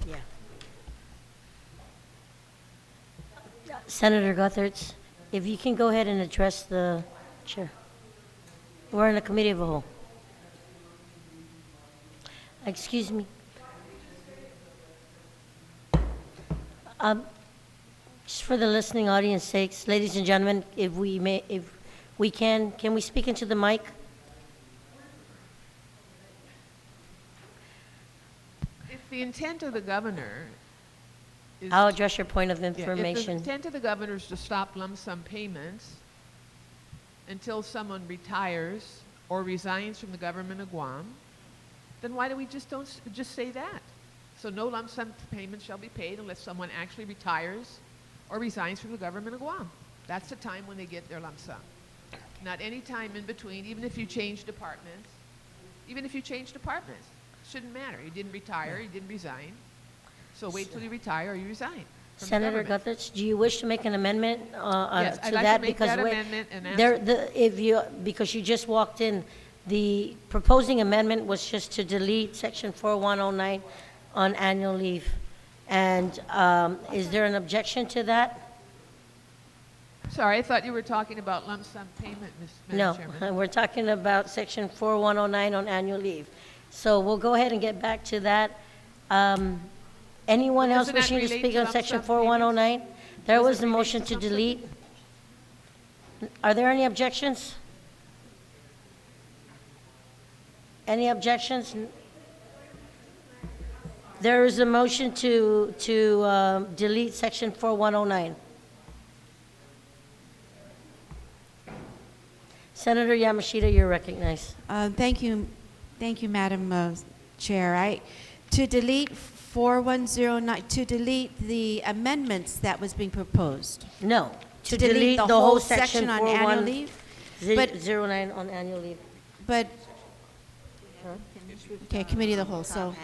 Yeah. Senator Guthertz, if you can go ahead and address the chair. We're in a committee of the whole. Excuse me. Just for the listening audience sakes, ladies and gentlemen, if we can we speak into the mic? If the intent of the governor is I'll address your point of if the information. intent of the governor is to stop lump sum payments until someone retires or resigns from the government of Guam, then why do we just say that? So no lump sum payments shall be paid unless someone actually retires or resigns from the government of Guam. That's the time when they get their lump sum. Not any time in between, even if you change departments. Even if you change departments, shouldn't matter. You didn't retire, you didn't resign. So wait till you retire or you resign from the Senator government. Guthertz, do you wish to make an amendment Yes, to I'd like that? to make Because that wait, amendment and because you just walked in, the proposing amendment was just to delete section 4109 on annual leave. And is there an objection to that? Sorry, I thought you were talking about lump sum payment, Madam No, Chairman. we're talking about section 4109 on annual leave. So we'll go ahead and get back to that. Anyone But else doesn't that wishing to relate speak to on lump section sum 4109? There Does was it a relate motion to to lump sum? delete. Are there any objections? Any objections? There is a motion to delete section 4109. Senator Yamashita, you're recognized. Thank you, Madam Chair. To delete 4109, to delete the amendments that was being proposed. No, to delete delete the the whole whole section section on annual leave? But- 09 on annual leave. But, okay, Committee of the Whole, so,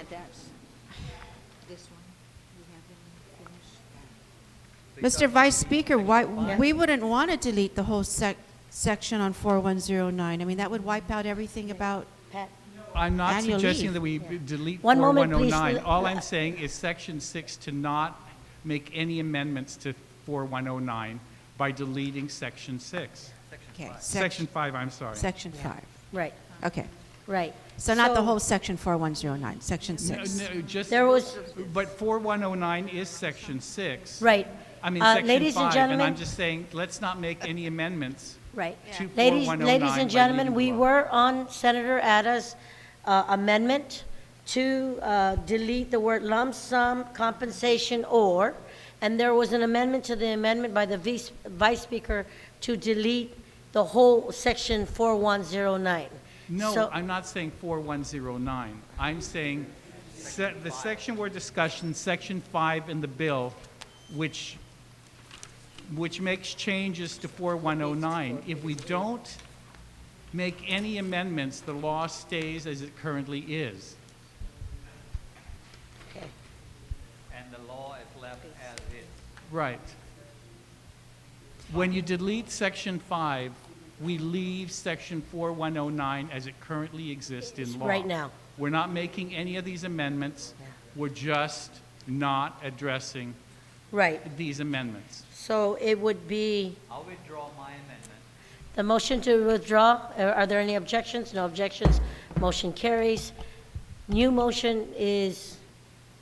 Mr. Vice Speaker, why, we wouldn't want to delete the whole section on 4109. I mean, that would wipe out everything about, Pat? I'm not Annual suggesting leave. that we delete One moment, please. 4109. All I'm saying is Section 6 to not make any amendments to 4109 by deleting Section 6. okay, Section 5, I'm sorry. Section 5. Right, Okay. right. So not the whole section 4109, section No, 6. no, just, There was, but 4109 is Section 6. right. I mean, Ladies Section and 5, and I'm gentlemen, just saying, let's not make any amendments right. to Ladies 4109 and by gentlemen, leaving we the law. were on Senator Ada's amendment to delete the word lump sum compensation or, and there was an amendment to the amendment by the Vice Speaker to delete the whole section 4109. No, So- I'm not saying 4109. I'm saying the section we're discussing, Section 5 in the bill, which makes changes to 4109. If we don't make any amendments, the law stays as it currently is. Okay. And the law is left as is. Right. When you delete Section 5, we leave Section 4109 as it currently exists in law. Right now. We're not making any of these amendments. We're just not addressing Right. these amendments. So it would be I'll withdraw my amendment. the motion to withdraw. Are there any objections? No objections. Motion carries. New motion is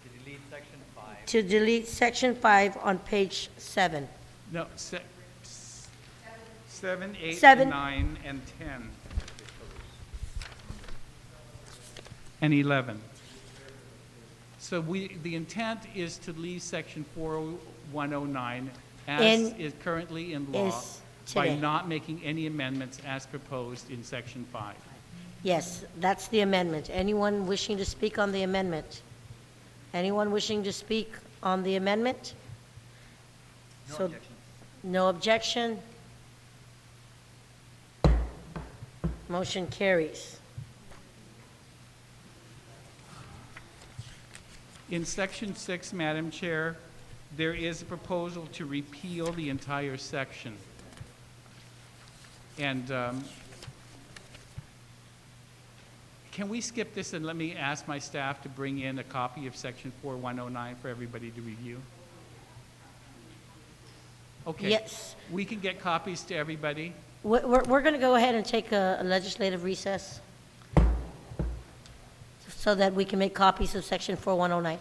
To delete section 5. to delete section 5 on page 7. No, 7, 8, Seven. 9, and 10. And 11. So the intent is to leave Section 4109 as In- is currently in law is by today. not making any amendments as proposed in Section 5. Yes, that's the amendment. Anyone wishing to speak on the amendment? Anyone wishing to speak on the amendment? No So- objection. No objection. Motion carries. In Section 6, Madam Chair, there is a proposal to repeal the entire section. And can we skip this and let me ask my staff to bring in a copy of Section 4109 for everybody to review? Okay. Yes. We can get copies to everybody. We're going to go ahead and take a legislative recess so that we can make copies of section 4109.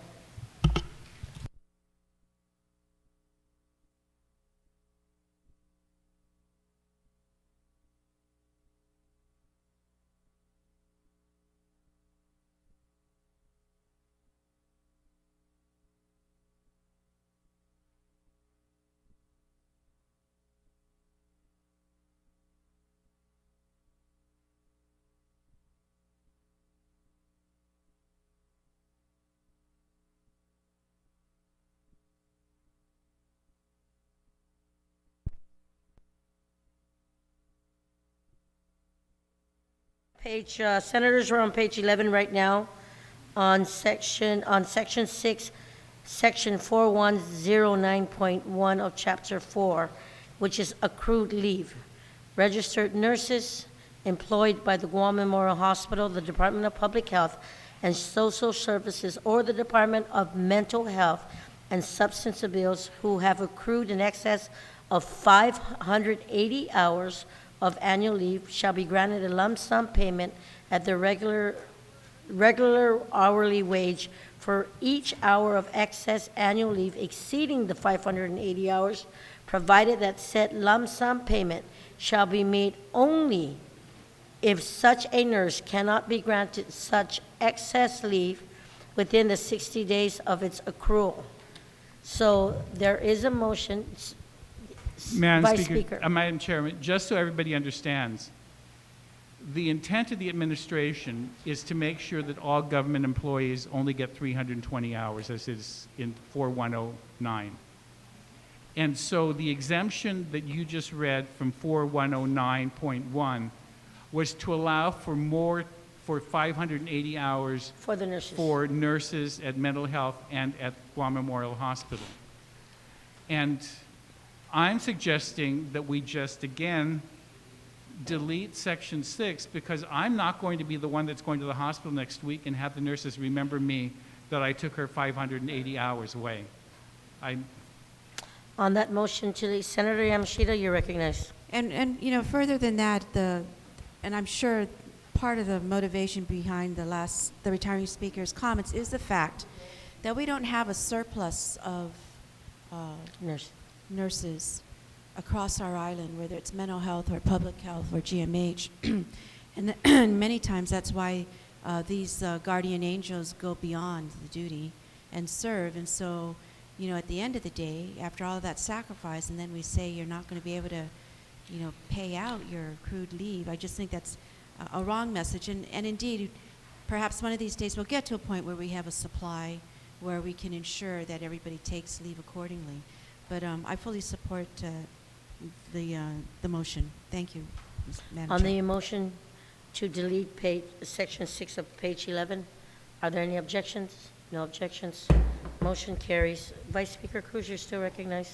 Senators, we're on page 11 right now on section 6, section 4109.1 of chapter 4, which is accrued leave. Registered nurses employed by the Guam Memorial Hospital, the Department of Public Health and Social Services, or the Department of Mental Health and Substance Abuse who have accrued in excess of 580 hours of annual leave shall be granted a lump sum payment at the regular hourly wage for each hour of excess annual leave exceeding the 580 hours, provided that said lump sum payment shall be made only if such a nurse cannot be granted such excess leave within the 60 days of its accrual. So there is a motion. Vice Speaker. Madam Chairman, just so everybody understands, the intent of the administration is to make sure that all government employees only get 320 hours, as is in 4109. And so the exemption that you just read from 4109.1 was to allow for 580 hours For the nurses. for nurses at mental health and at Guam Memorial Hospital. And I'm suggesting that we just, again, delete Section 6, because I'm not going to be the one that's going to the hospital next week and have the nurses remember me that I took her 580 hours away. On that motion, Senator Yamashita, you're recognized. And you know, further than that, and I'm sure part of the motivation behind the retiring speaker's comments is the fact that we don't have a surplus of nurses across our island, whether it's mental health or public health or GMH. And many times that's why these guardian angels go beyond the duty and serve. And so, you know, at the end of the day, after all of that sacrifice, and then we say you're not going to be able to, you know, pay out your accrued leave, I just think that's a wrong message. And indeed, perhaps one of these days we'll get to a point where we have a supply where we can ensure that everybody takes leave accordingly. But I fully support the motion. Thank you, Madam On Chair. the motion to delete Section 6 of page 11, are there any objections? No objections. Motion carries. Vice Speaker Cruz, you're still recognized.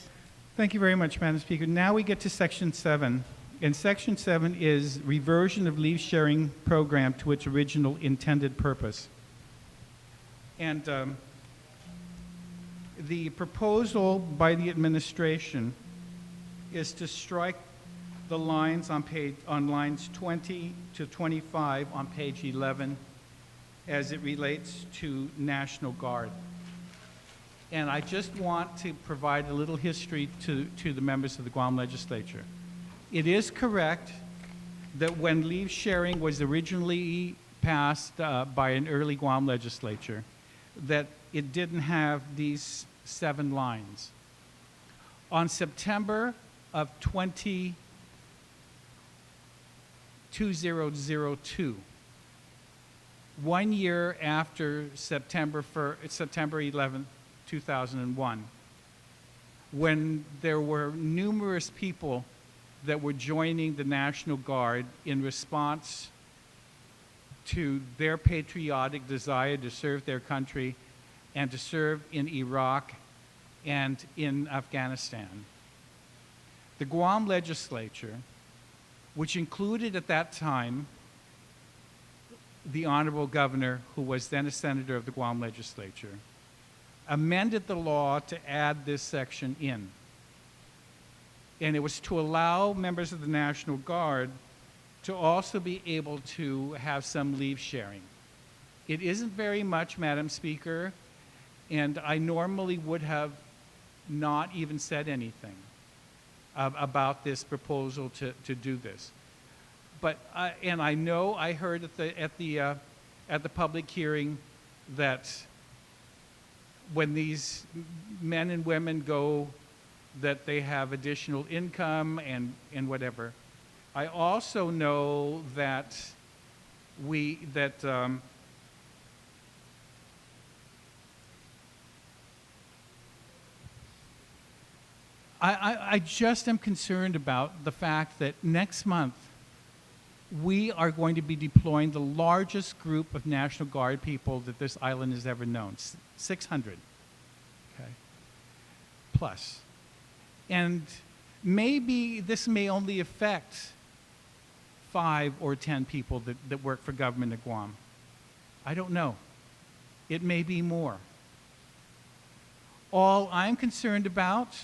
Thank you very much, Madam Speaker. Now we get to Section 7. And Section 7 is reversion of leave sharing program to its original intended purpose. And the proposal by the administration is to strike the lines on lines 20 to 25 on page 11 as it relates to National Guard. And I just want to provide a little history to the members of the Guam Legislature. It is correct that when leave sharing was originally passed by an early Guam legislature, that it didn't have these 7 lines. On September of 2002, 1 year after September 11th, 2001, when there were numerous people that were joining the National Guard in response to their patriotic desire to serve their country and to serve in Iraq and in Afghanistan. The Guam Legislature, which included at that time the Honorable Governor, who was then a senator of the Guam Legislature, amended the law to add this section in. And it was to allow members of the National Guard to also be able to have some leave sharing. It isn't very much, Madam Speaker, and I normally would have not even said anything about this proposal to do this. But and I know I heard at the public hearing that when these men and women go, that they have additional income and whatever. I also know that I just am concerned about the fact that next month we are going to be deploying the largest group of National Guard people that this island has ever known, 600, okay, plus. And maybe this may only affect 5 or 10 people that work for government at Guam. I don't know. It may be more. All I'm concerned about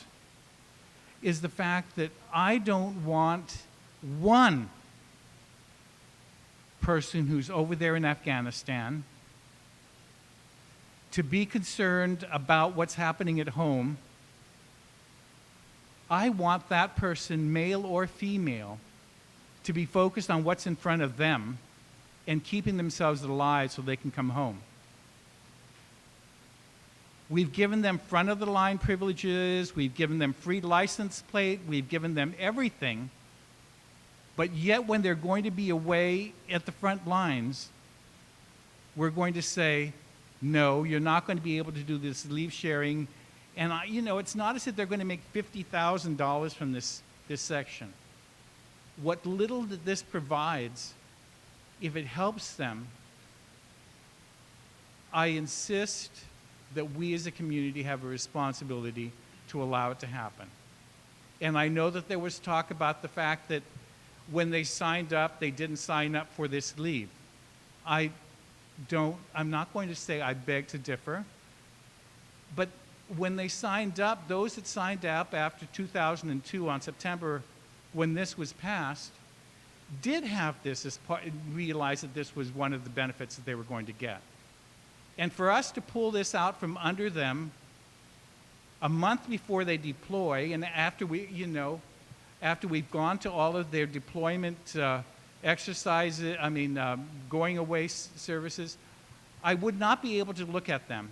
is the fact that I don't want one person who's over there in Afghanistan to be concerned about what's happening at home. I want that person, male or female, to be focused on what's in front of them and keeping themselves alive so they can come home. We've given them front-of-the-line privileges. We've given them free license plate. We've given them everything. But yet when they're going to be away at the front lines, we're going to say, no, you're not going to be able to do this leave sharing. And, it's not as if they're going to make $50,000 from this section. What little that this provides, if it helps them, I insist that we as a community have a responsibility to allow it to happen. And I know that there was talk about the fact that when they signed up, they didn't sign up for this leave. I'm not going to say I beg to differ, but when they signed up, those that signed up after 2002 on September, when this was passed, did have this as part, realized that this was one of the benefits that they were going to get. And for us to pull this out from under them a month before they deploy, and after we've gone to all of their deployment exercises, going away services, I would not be able to look at them.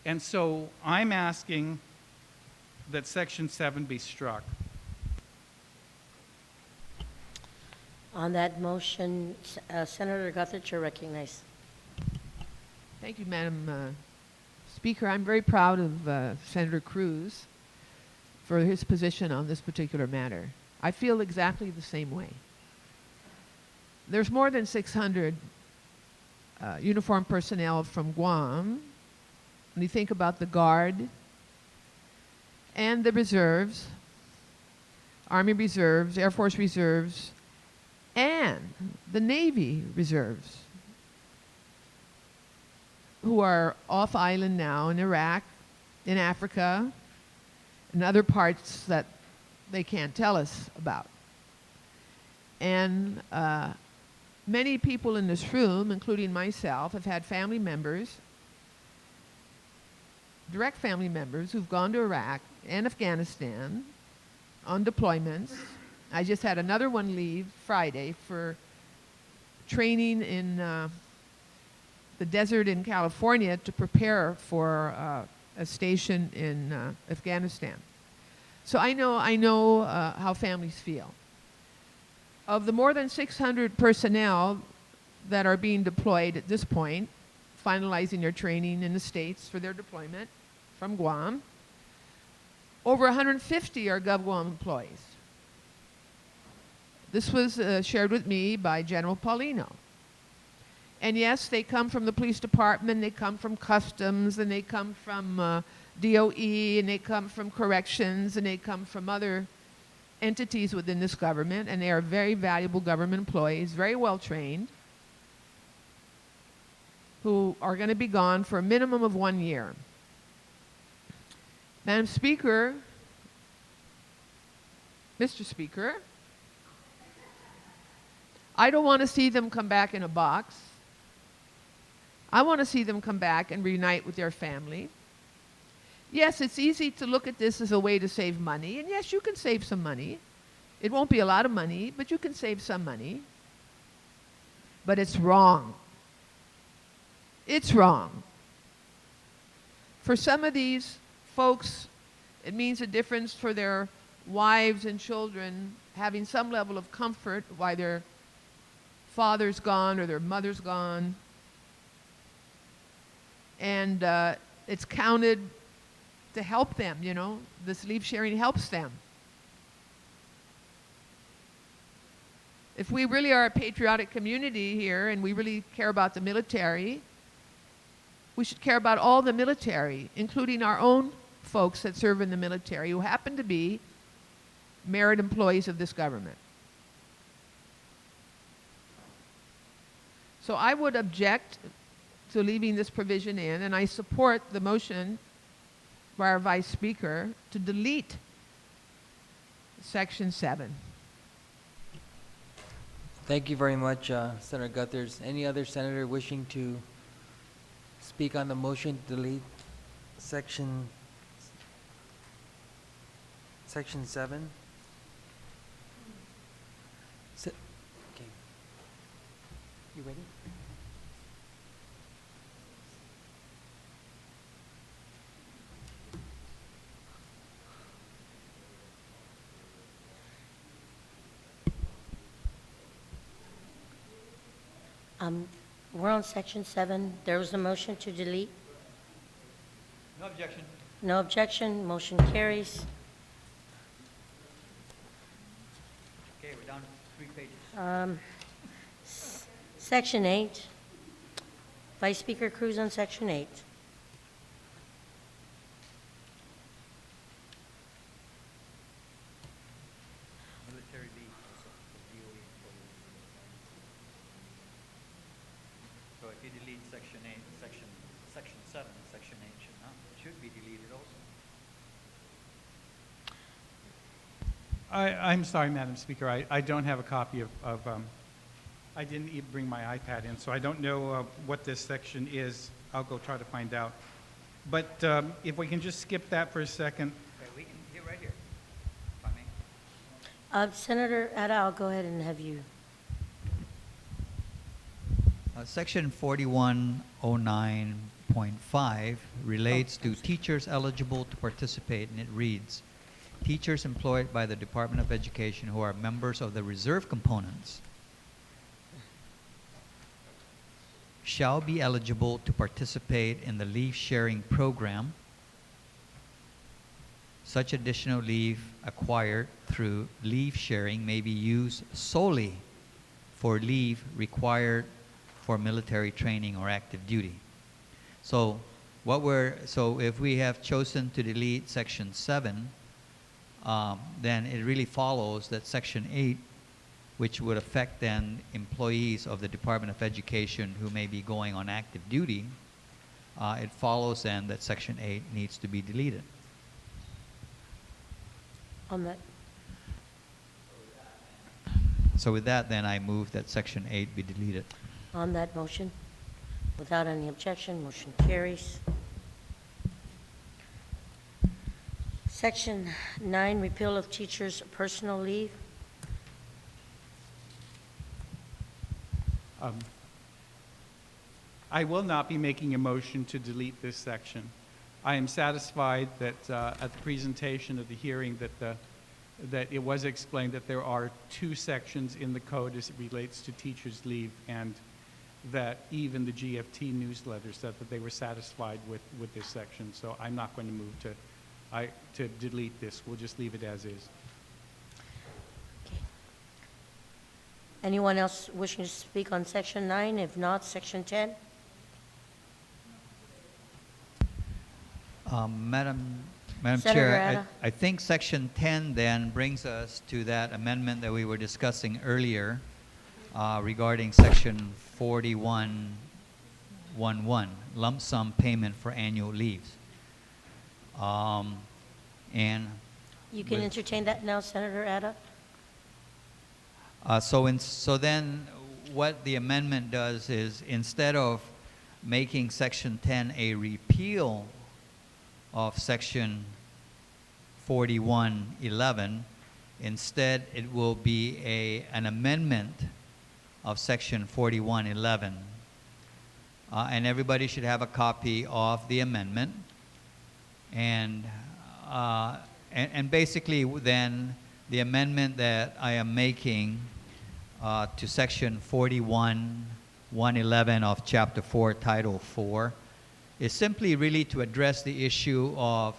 And so I'm asking that Section 7 be struck. On that motion, Senator Guthridge, you're recognized. Thank you, Madam Speaker. I'm very proud of Senator Cruz for his position on this particular matter. I feel exactly the same way. There's more than 600 uniformed personnel from Guam. When you think about the Guard and the reserves, Army Reserves, Air Force Reserves, and the Navy Reserves, who are off island now in Iraq, in Africa, and other parts that they can't tell us about. And many people in this room, including myself, have had family members, direct family members, who've gone to Iraq and Afghanistan on deployments. I just had another one leave Friday for training in the desert in California to prepare for a station in Afghanistan. So I know how families feel. Of the more than 600 personnel that are being deployed at this point, finalizing their training in the States for their deployment from Guam, over 150 are GovGuam employees. This was shared with me by General Paulino. And yes, they come from the police department, they come from customs, and they come from DOE, and they come from corrections, and they come from other entities within this government, and they are very valuable government employees, very well trained, who are going to be gone for a minimum of 1 year. Madam Speaker, Mr. Speaker, I don't want to see them come back in a box. I want to see them come back and reunite with their family. Yes, it's easy to look at this as a way to save money, and yes, you can save some money. It won't be a lot of money, but you can save some money. But it's wrong. It's wrong. For some of these folks, it means a difference for their wives and children having some level of comfort while their father's gone or their mother's gone. And it's counted to help them, This leave sharing helps them. If we really are a patriotic community here and we really care about the military, we should care about all the military, including our own folks that serve in the military who happen to be merit employees of this government. So I would object to leaving this provision in, and I support the motion by our Vice Speaker to delete Section 7. Thank you very much, Senator Guthers. Any other senator wishing to speak on the motion to delete Section 7? You ready? We're on section 7. There was a motion to delete. No objection. No objection, motion carries. Okay, we're down to 3 pages. Section 8. Vice Speaker Cruz on section 8. Military leave also for DOE employees. So if you delete section 8, section 7, section 8 should be deleted also. I'm sorry, Madam Speaker, I don't have a copy of I didn't even bring my iPad in, so I don't know what this section is. I'll go try to find out. But if we can just skip that for a second. Okay, we can, here, right here, if I may. Senator Ada, I'll go ahead and have you. Section 4109.5 relates to teachers eligible to participate, and it reads, teachers employed by the Department of Education who are members of the reserve components shall be eligible to participate in the leave sharing program. Such additional leave acquired through leave sharing may be used solely for leave required for military training or active duty. So if we have chosen to delete section 7, then it really follows that section 8, which would affect then employees of the Department of Education who may be going on active duty, it follows then that section 8 needs to be deleted. On that. So with that, then I move that section 8 be deleted. On that motion, without any objection, motion carries. Section 9, repeal of teachers' personal leave. I will not be making a motion to delete this section. I am satisfied that at the presentation of the hearing that it was explained that there are 2 sections in the code as it relates to teachers' leave, and that even the GFT newsletter said that they were satisfied with this section. So I'm not going to move to delete this. We'll just leave it as is. Okay. Anyone else wishing to speak on section 9? If not, section 10. Madam Senator Chair, Ada. I think section 10 then brings us to that amendment that we were discussing earlier regarding section 4111, lump sum payment for annual leaves. And You can with- entertain that now, Senator Ada? So then what the amendment does is, instead of making section 10 a repeal of section 4111, instead it will be an amendment of section 4111. And everybody should have a copy of the amendment. And basically then the amendment that I am making to section 4111 of chapter 4, title 4, is simply really to address the issue of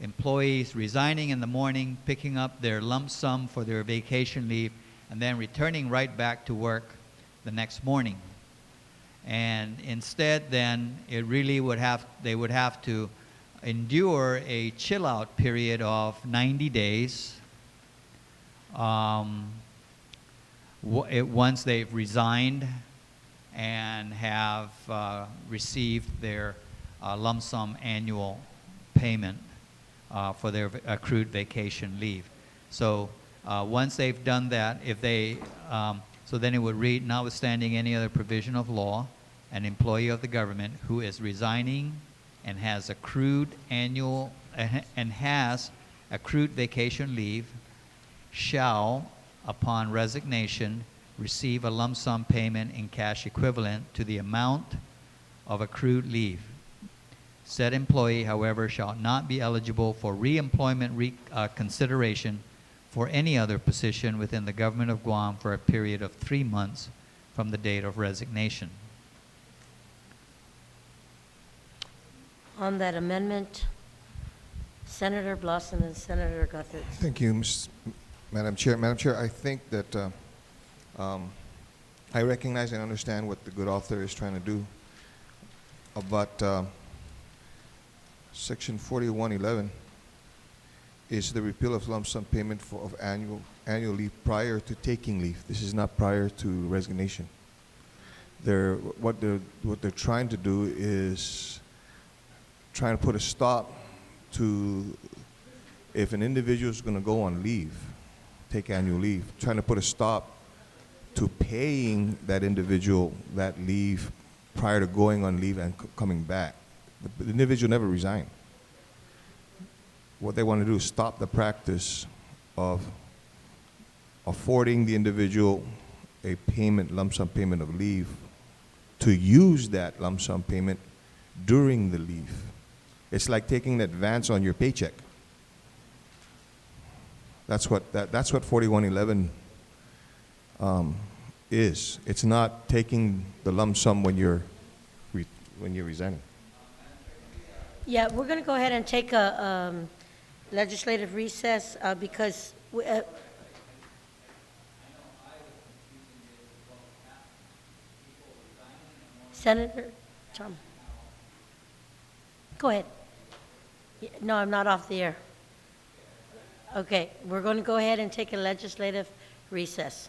employees resigning in the morning, picking up their lump sum for their vacation leave, and then returning right back to work the next morning. And instead then it really they would have to endure a chill out period of 90 days once they've resigned and have received their lump sum annual payment for their accrued vacation leave. So once they've done that, so then it would read, notwithstanding any other provision of law, an employee of the government who is resigning and has accrued vacation leave shall, upon resignation, receive a lump sum payment in cash equivalent to the amount of accrued leave. Said employee, however, shall not be eligible for reemployment consideration for any other position within the government of Guam for a period of 3 months from the date of resignation. On that amendment, Senator Blossom and Senator Guthrie. Thank you, Madam Chair. Madam Chair, I think that I recognize and understand what the good author is trying to do, but Section 4111 is the repeal of lump sum payment of annual leave prior to taking leave. This is not prior to resignation. What they're trying to do is trying to put a stop to, if an individual is going to go on leave, take annual leave, trying to put a stop to paying that individual that leave prior to going on leave and coming back. The individual never resigned. What they want to do is stop the practice of affording the individual a payment, lump sum payment of leave, to use that lump sum payment during the leave. It's like taking an advance on your paycheck. That's what 4111 is. It's not taking the lump sum when you're resigning. Yeah, we're going to go ahead and take a legislative recess because Senator Tom. Go ahead. No, I'm not off the air. Okay, we're going to go ahead and take a legislative recess.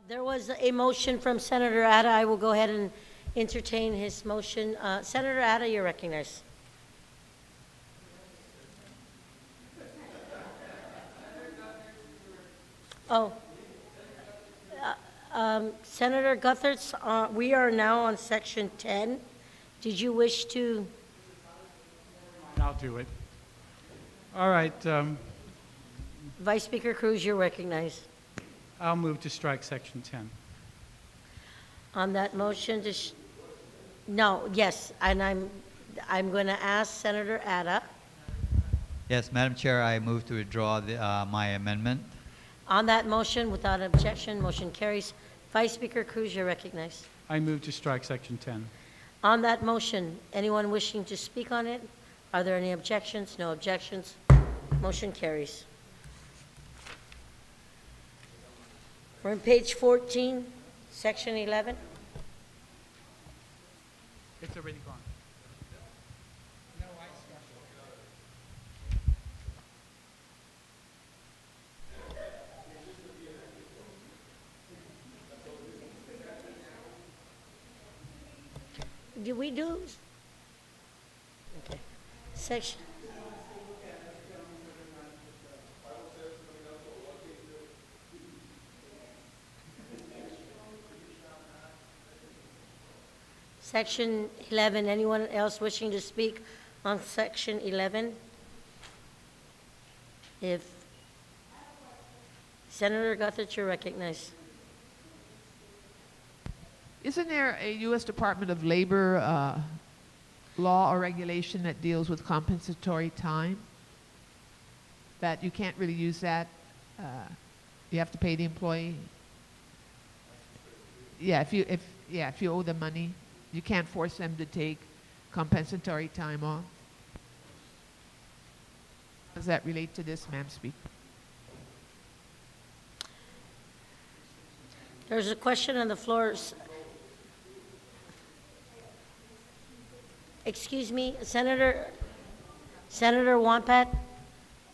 There was a motion from Senator Ada. I will go ahead and entertain his motion. Senator Ada, you're recognized. Oh. Senator Guthertz, we are now on section 10. Did you wish to? I'll do it. All right, Vice Speaker Cruz, you're recognized. I'll move to strike section 10. On that motion, no, yes, and I'm going to ask Senator Ada. Yes, Madam Chair, I move to withdraw my amendment. On that motion, without objection, motion carries. Vice Speaker Cruz, you're recognized. I move to strike section 10. On that motion, anyone wishing to speak on it? Are there any objections? No objections. Motion carries. We're on page 14, section 11. It's already gone. Did we do? Okay. Section. Section 11, anyone else wishing to speak on section 11? If Senator Guthert, you're recognized. Isn't there a U.S. Department of Labor law or regulation that deals with compensatory time? That you can't really use that? You have to pay the employee. Yeah, if you owe them money, you can't force them to take compensatory time off. Does that relate to this, Madam Speaker? There's a question on the floor. Excuse me, Senator Wampat,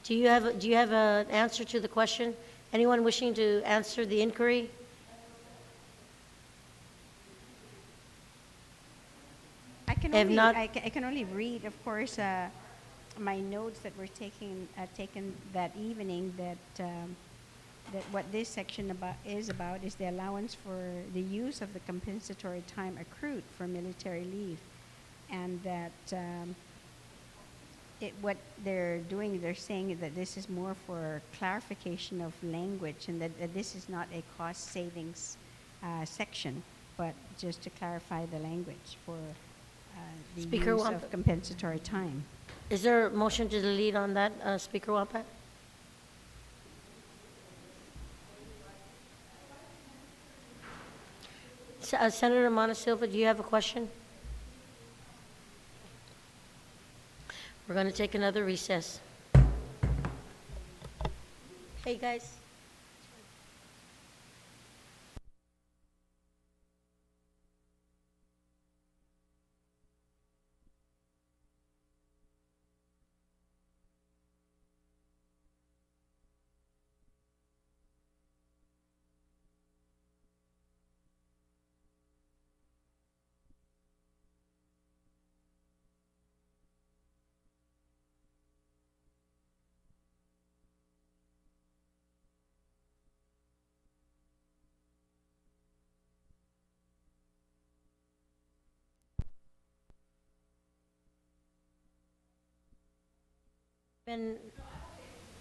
do you have an answer to the question? Anyone wishing to answer the inquiry? I can only read, of course, my notes that were taken that evening. That what this section is the allowance for the use of the compensatory time accrued for military leave, and that what they're doing, they're saying that this is more for clarification of language, and that this is not a cost savings section, but just to clarify the language for the Speaker use Wampat. of compensatory time. Is there a motion to delete on that, Speaker Wampat? Senator Montesilva, do you have a question? We're going to take another recess. Hey, guys.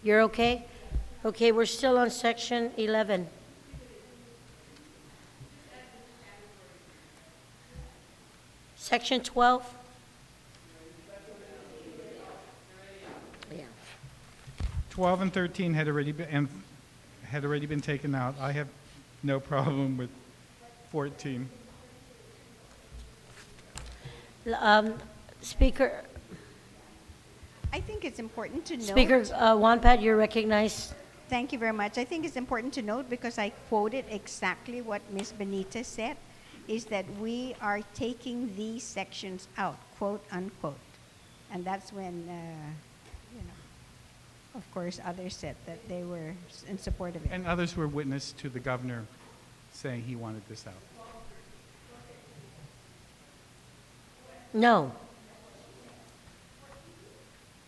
You're okay? Okay, we're still on section 11. Section 12. Yeah. 12 and 13 had already been taken out. I have no problem with 14. Speaker I think it's important to note. Speaker Wampat, you're recognized. Thank you very much. I think it's important to note, because I quoted exactly what Ms. Benitez said, is that we are taking these sections out, quote unquote. And that's when, of course, others said that they were in support of it. And others were witness to the governor saying he wanted this out. No.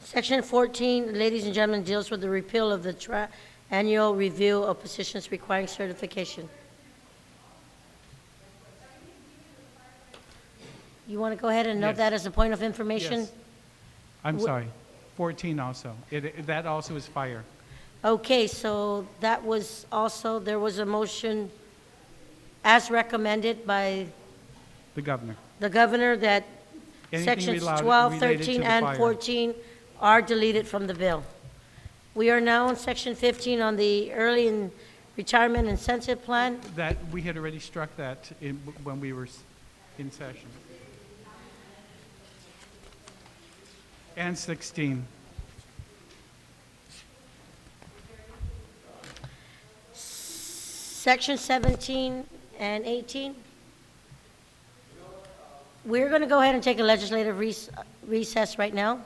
Section 14, ladies and gentlemen, deals with the repeal of the annual review of positions requiring certification. You want to go ahead and note Yes. that as a point of information? Yes. I'm Wh- sorry, 14 also. That also is fire. Okay, so that was also, there was a motion as recommended by The governor. the governor that Anything sections related 12, to 13, the and fire. 14 are deleted from the bill. We are now in section 15 on the early retirement incentive plan. That, we had already struck that when we were in session. And 16. Section 17 and 18. We're going to go ahead and take a legislative recess right now.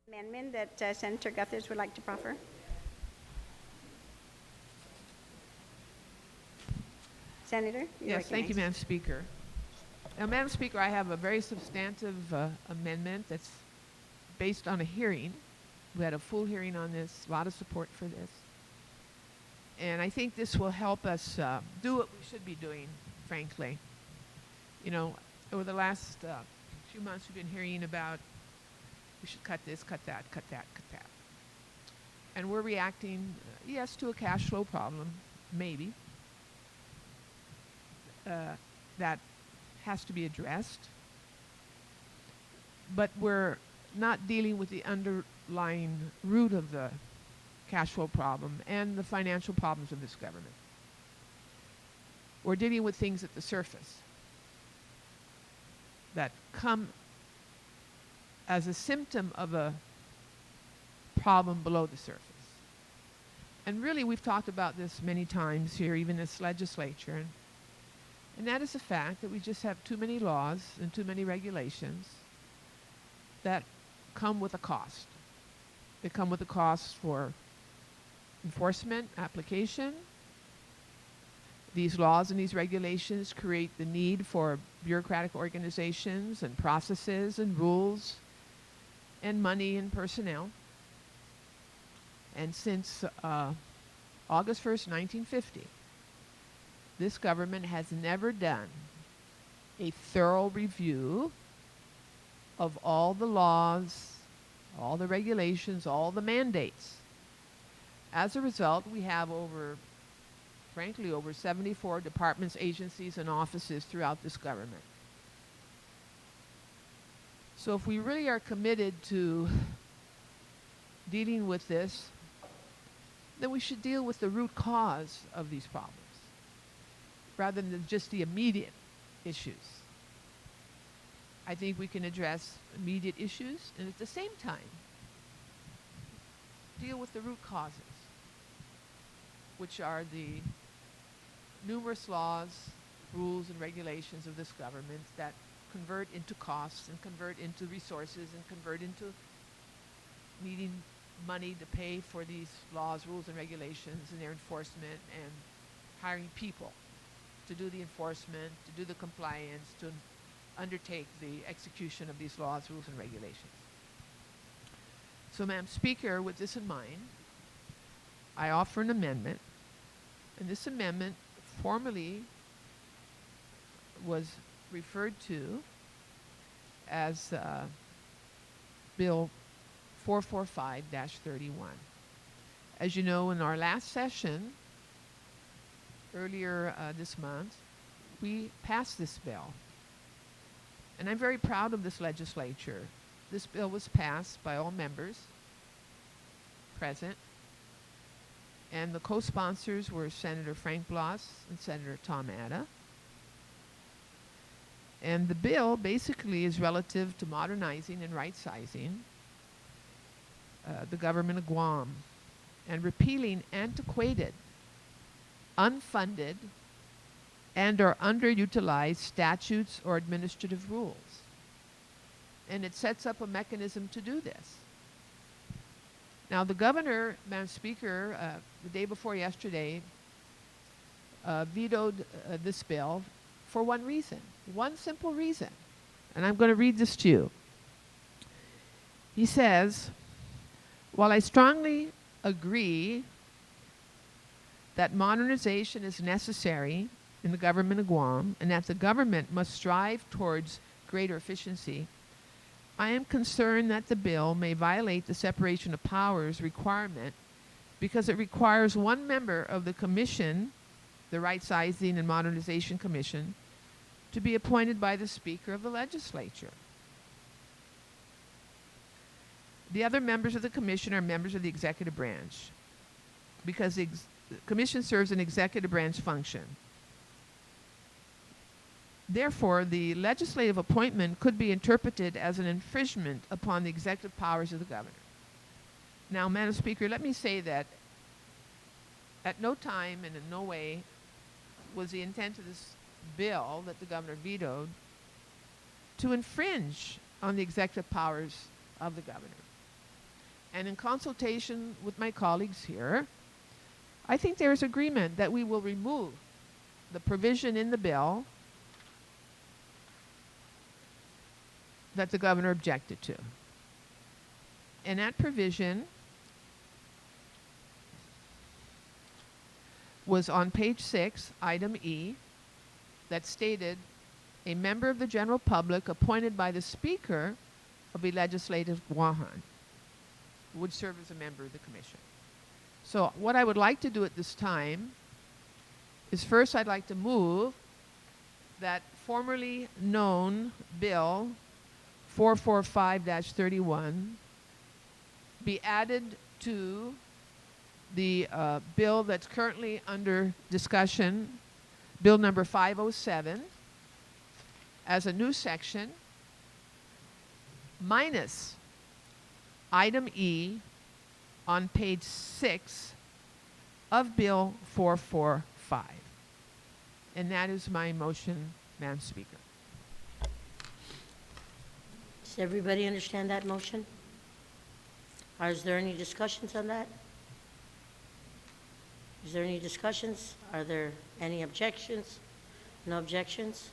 Amendment that Senator Guthers would like to proffer. Senator, you're Yes, thank you, recognized. Madam Speaker. Now, Madam Speaker, I have a very substantive amendment that's based on a hearing. We had a full hearing on this, a lot of support for this. And I think this will help us do what we should be doing, frankly. You know, over the last few months, we've been hearing about we should cut this, cut that, cut that, cut that. And we're reacting, yes, to a cash flow problem, maybe, that has to be addressed. But we're not dealing with the underlying root of the cash flow problem and the financial problems of this government. We're dealing with things at the surface that come as a symptom of a problem below the surface. And really, we've talked about this many times here, even in this legislature, and that is the fact that we just have too many laws and too many regulations that come with a cost. They come with a cost for enforcement, application. These laws and these regulations create the need for bureaucratic organizations and processes and rules and money and personnel. And since August 1st, 1950, this government has never done a thorough review of all the laws, all the regulations, all the mandates. As a result, we have frankly, over 74 departments, agencies, and offices throughout this government. So if we really are committed to dealing with this, then we should deal with the root cause of these problems, rather than just the immediate issues. I think we can address immediate issues and at the same time deal with the root causes, which are the numerous laws, rules, and regulations of this government that convert into costs and convert into resources and convert into needing money to pay for these laws, rules, and regulations and their enforcement, and hiring people to do the enforcement, to do the compliance, to undertake the execution of these laws, rules, and regulations. So, Madam Speaker, with this in mind, I offer an amendment, and this amendment formally was referred to as Bill 445-31. As you know, in our last session, earlier this month, we passed this bill. And I'm very proud of this legislature. This bill was passed by all members present, and the co-sponsors were Senator Frank Bloss and Senator Tom Atta. And the bill basically is relative to modernizing and right-sizing the government of Guam and repealing antiquated, unfunded, and or underutilized statutes or administrative rules. And it sets up a mechanism to do this. Now, the governor, Madam Speaker, the day before yesterday, vetoed this bill for one reason, one simple reason. And I'm going to read this to you. He says, while I strongly agree that modernization is necessary in the government of Guam and that the government must strive towards greater efficiency, I am concerned that the bill may violate the separation of powers requirement because it requires one member of the commission, the Right Sizing and Modernization Commission, to be appointed by the Speaker of the Legislature. The other members of the commission are members of the executive branch because the commission serves an executive branch function. Therefore, the legislative appointment could be interpreted as an infringement upon the executive powers of the governor. Now, Madam Speaker, let me say that at no time and in no way was the intent of this bill that the governor vetoed to infringe on the executive powers of the governor. and in consultation with my colleagues here, I think there is agreement that we will remove the provision in the bill that the governor objected to. And that provision was on page 6, item E, that stated a member of the general public appointed by the Speaker of the Legislative Guam would serve as a member of the commission. So what I would like to do at this time is first I'd like to move that formerly known Bill 445-31 be added to the bill that's currently under discussion, Bill number 507, as a new section, minus item E on page 6 of Bill 445. And that is my motion, Madam Speaker. Does everybody understand that motion? Or is there any discussions on that? Is there any discussions? Are there any objections? No objections?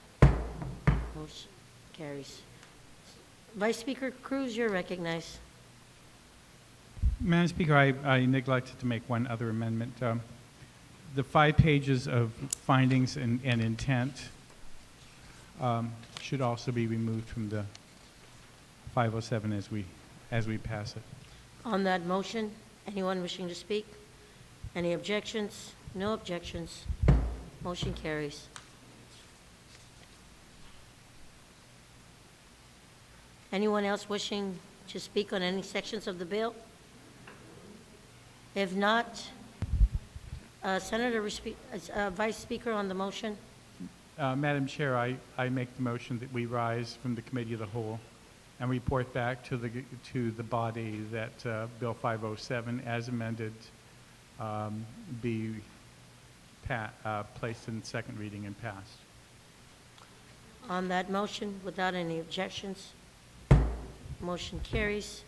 Motion carries. Vice Speaker Cruz, you're recognized. Madam Speaker, I neglected to make one other amendment. The 5 pages of findings and intent should also be removed from the 507 as we pass it. On that motion, anyone wishing to speak? Any objections? No objections. Motion carries. Anyone else wishing to speak on any sections of the bill? If not, Vice Speaker on the motion. Madam Chair, I make the motion that we rise from the Committee of the Whole and report back to the body that Bill 507, as amended, be placed in second reading and passed. On that motion, without any objections, motion carries.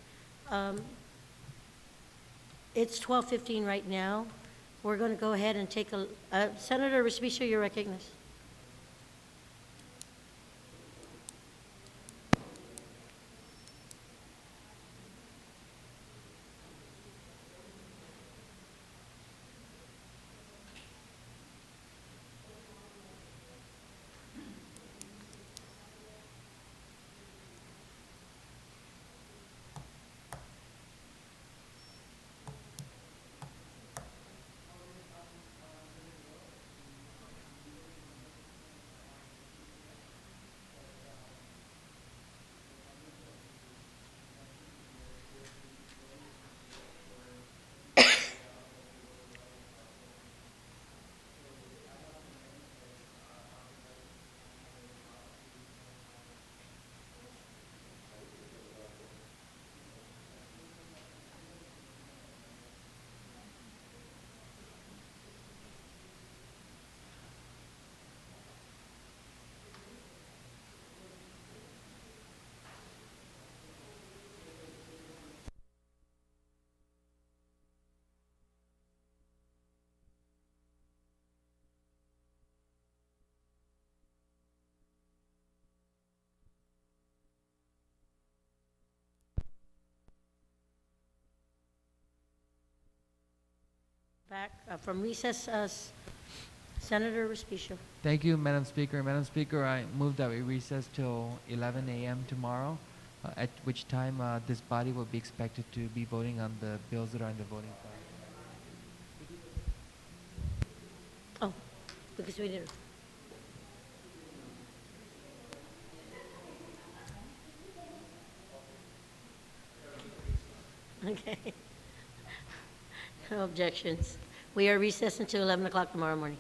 It's 12:15 right now. We're going to go ahead and take a, Senator Respicio, you're recognized. Back from recess, Senator Respicio. Thank you, Madam Speaker. Madam Speaker, I move that we recess till 11 a.m. tomorrow, at which time this body will be expected to be voting on the bills that are in the voting file. Oh, because we didn't. Okay. No objections. We are recessed until 11 o'clock tomorrow morning.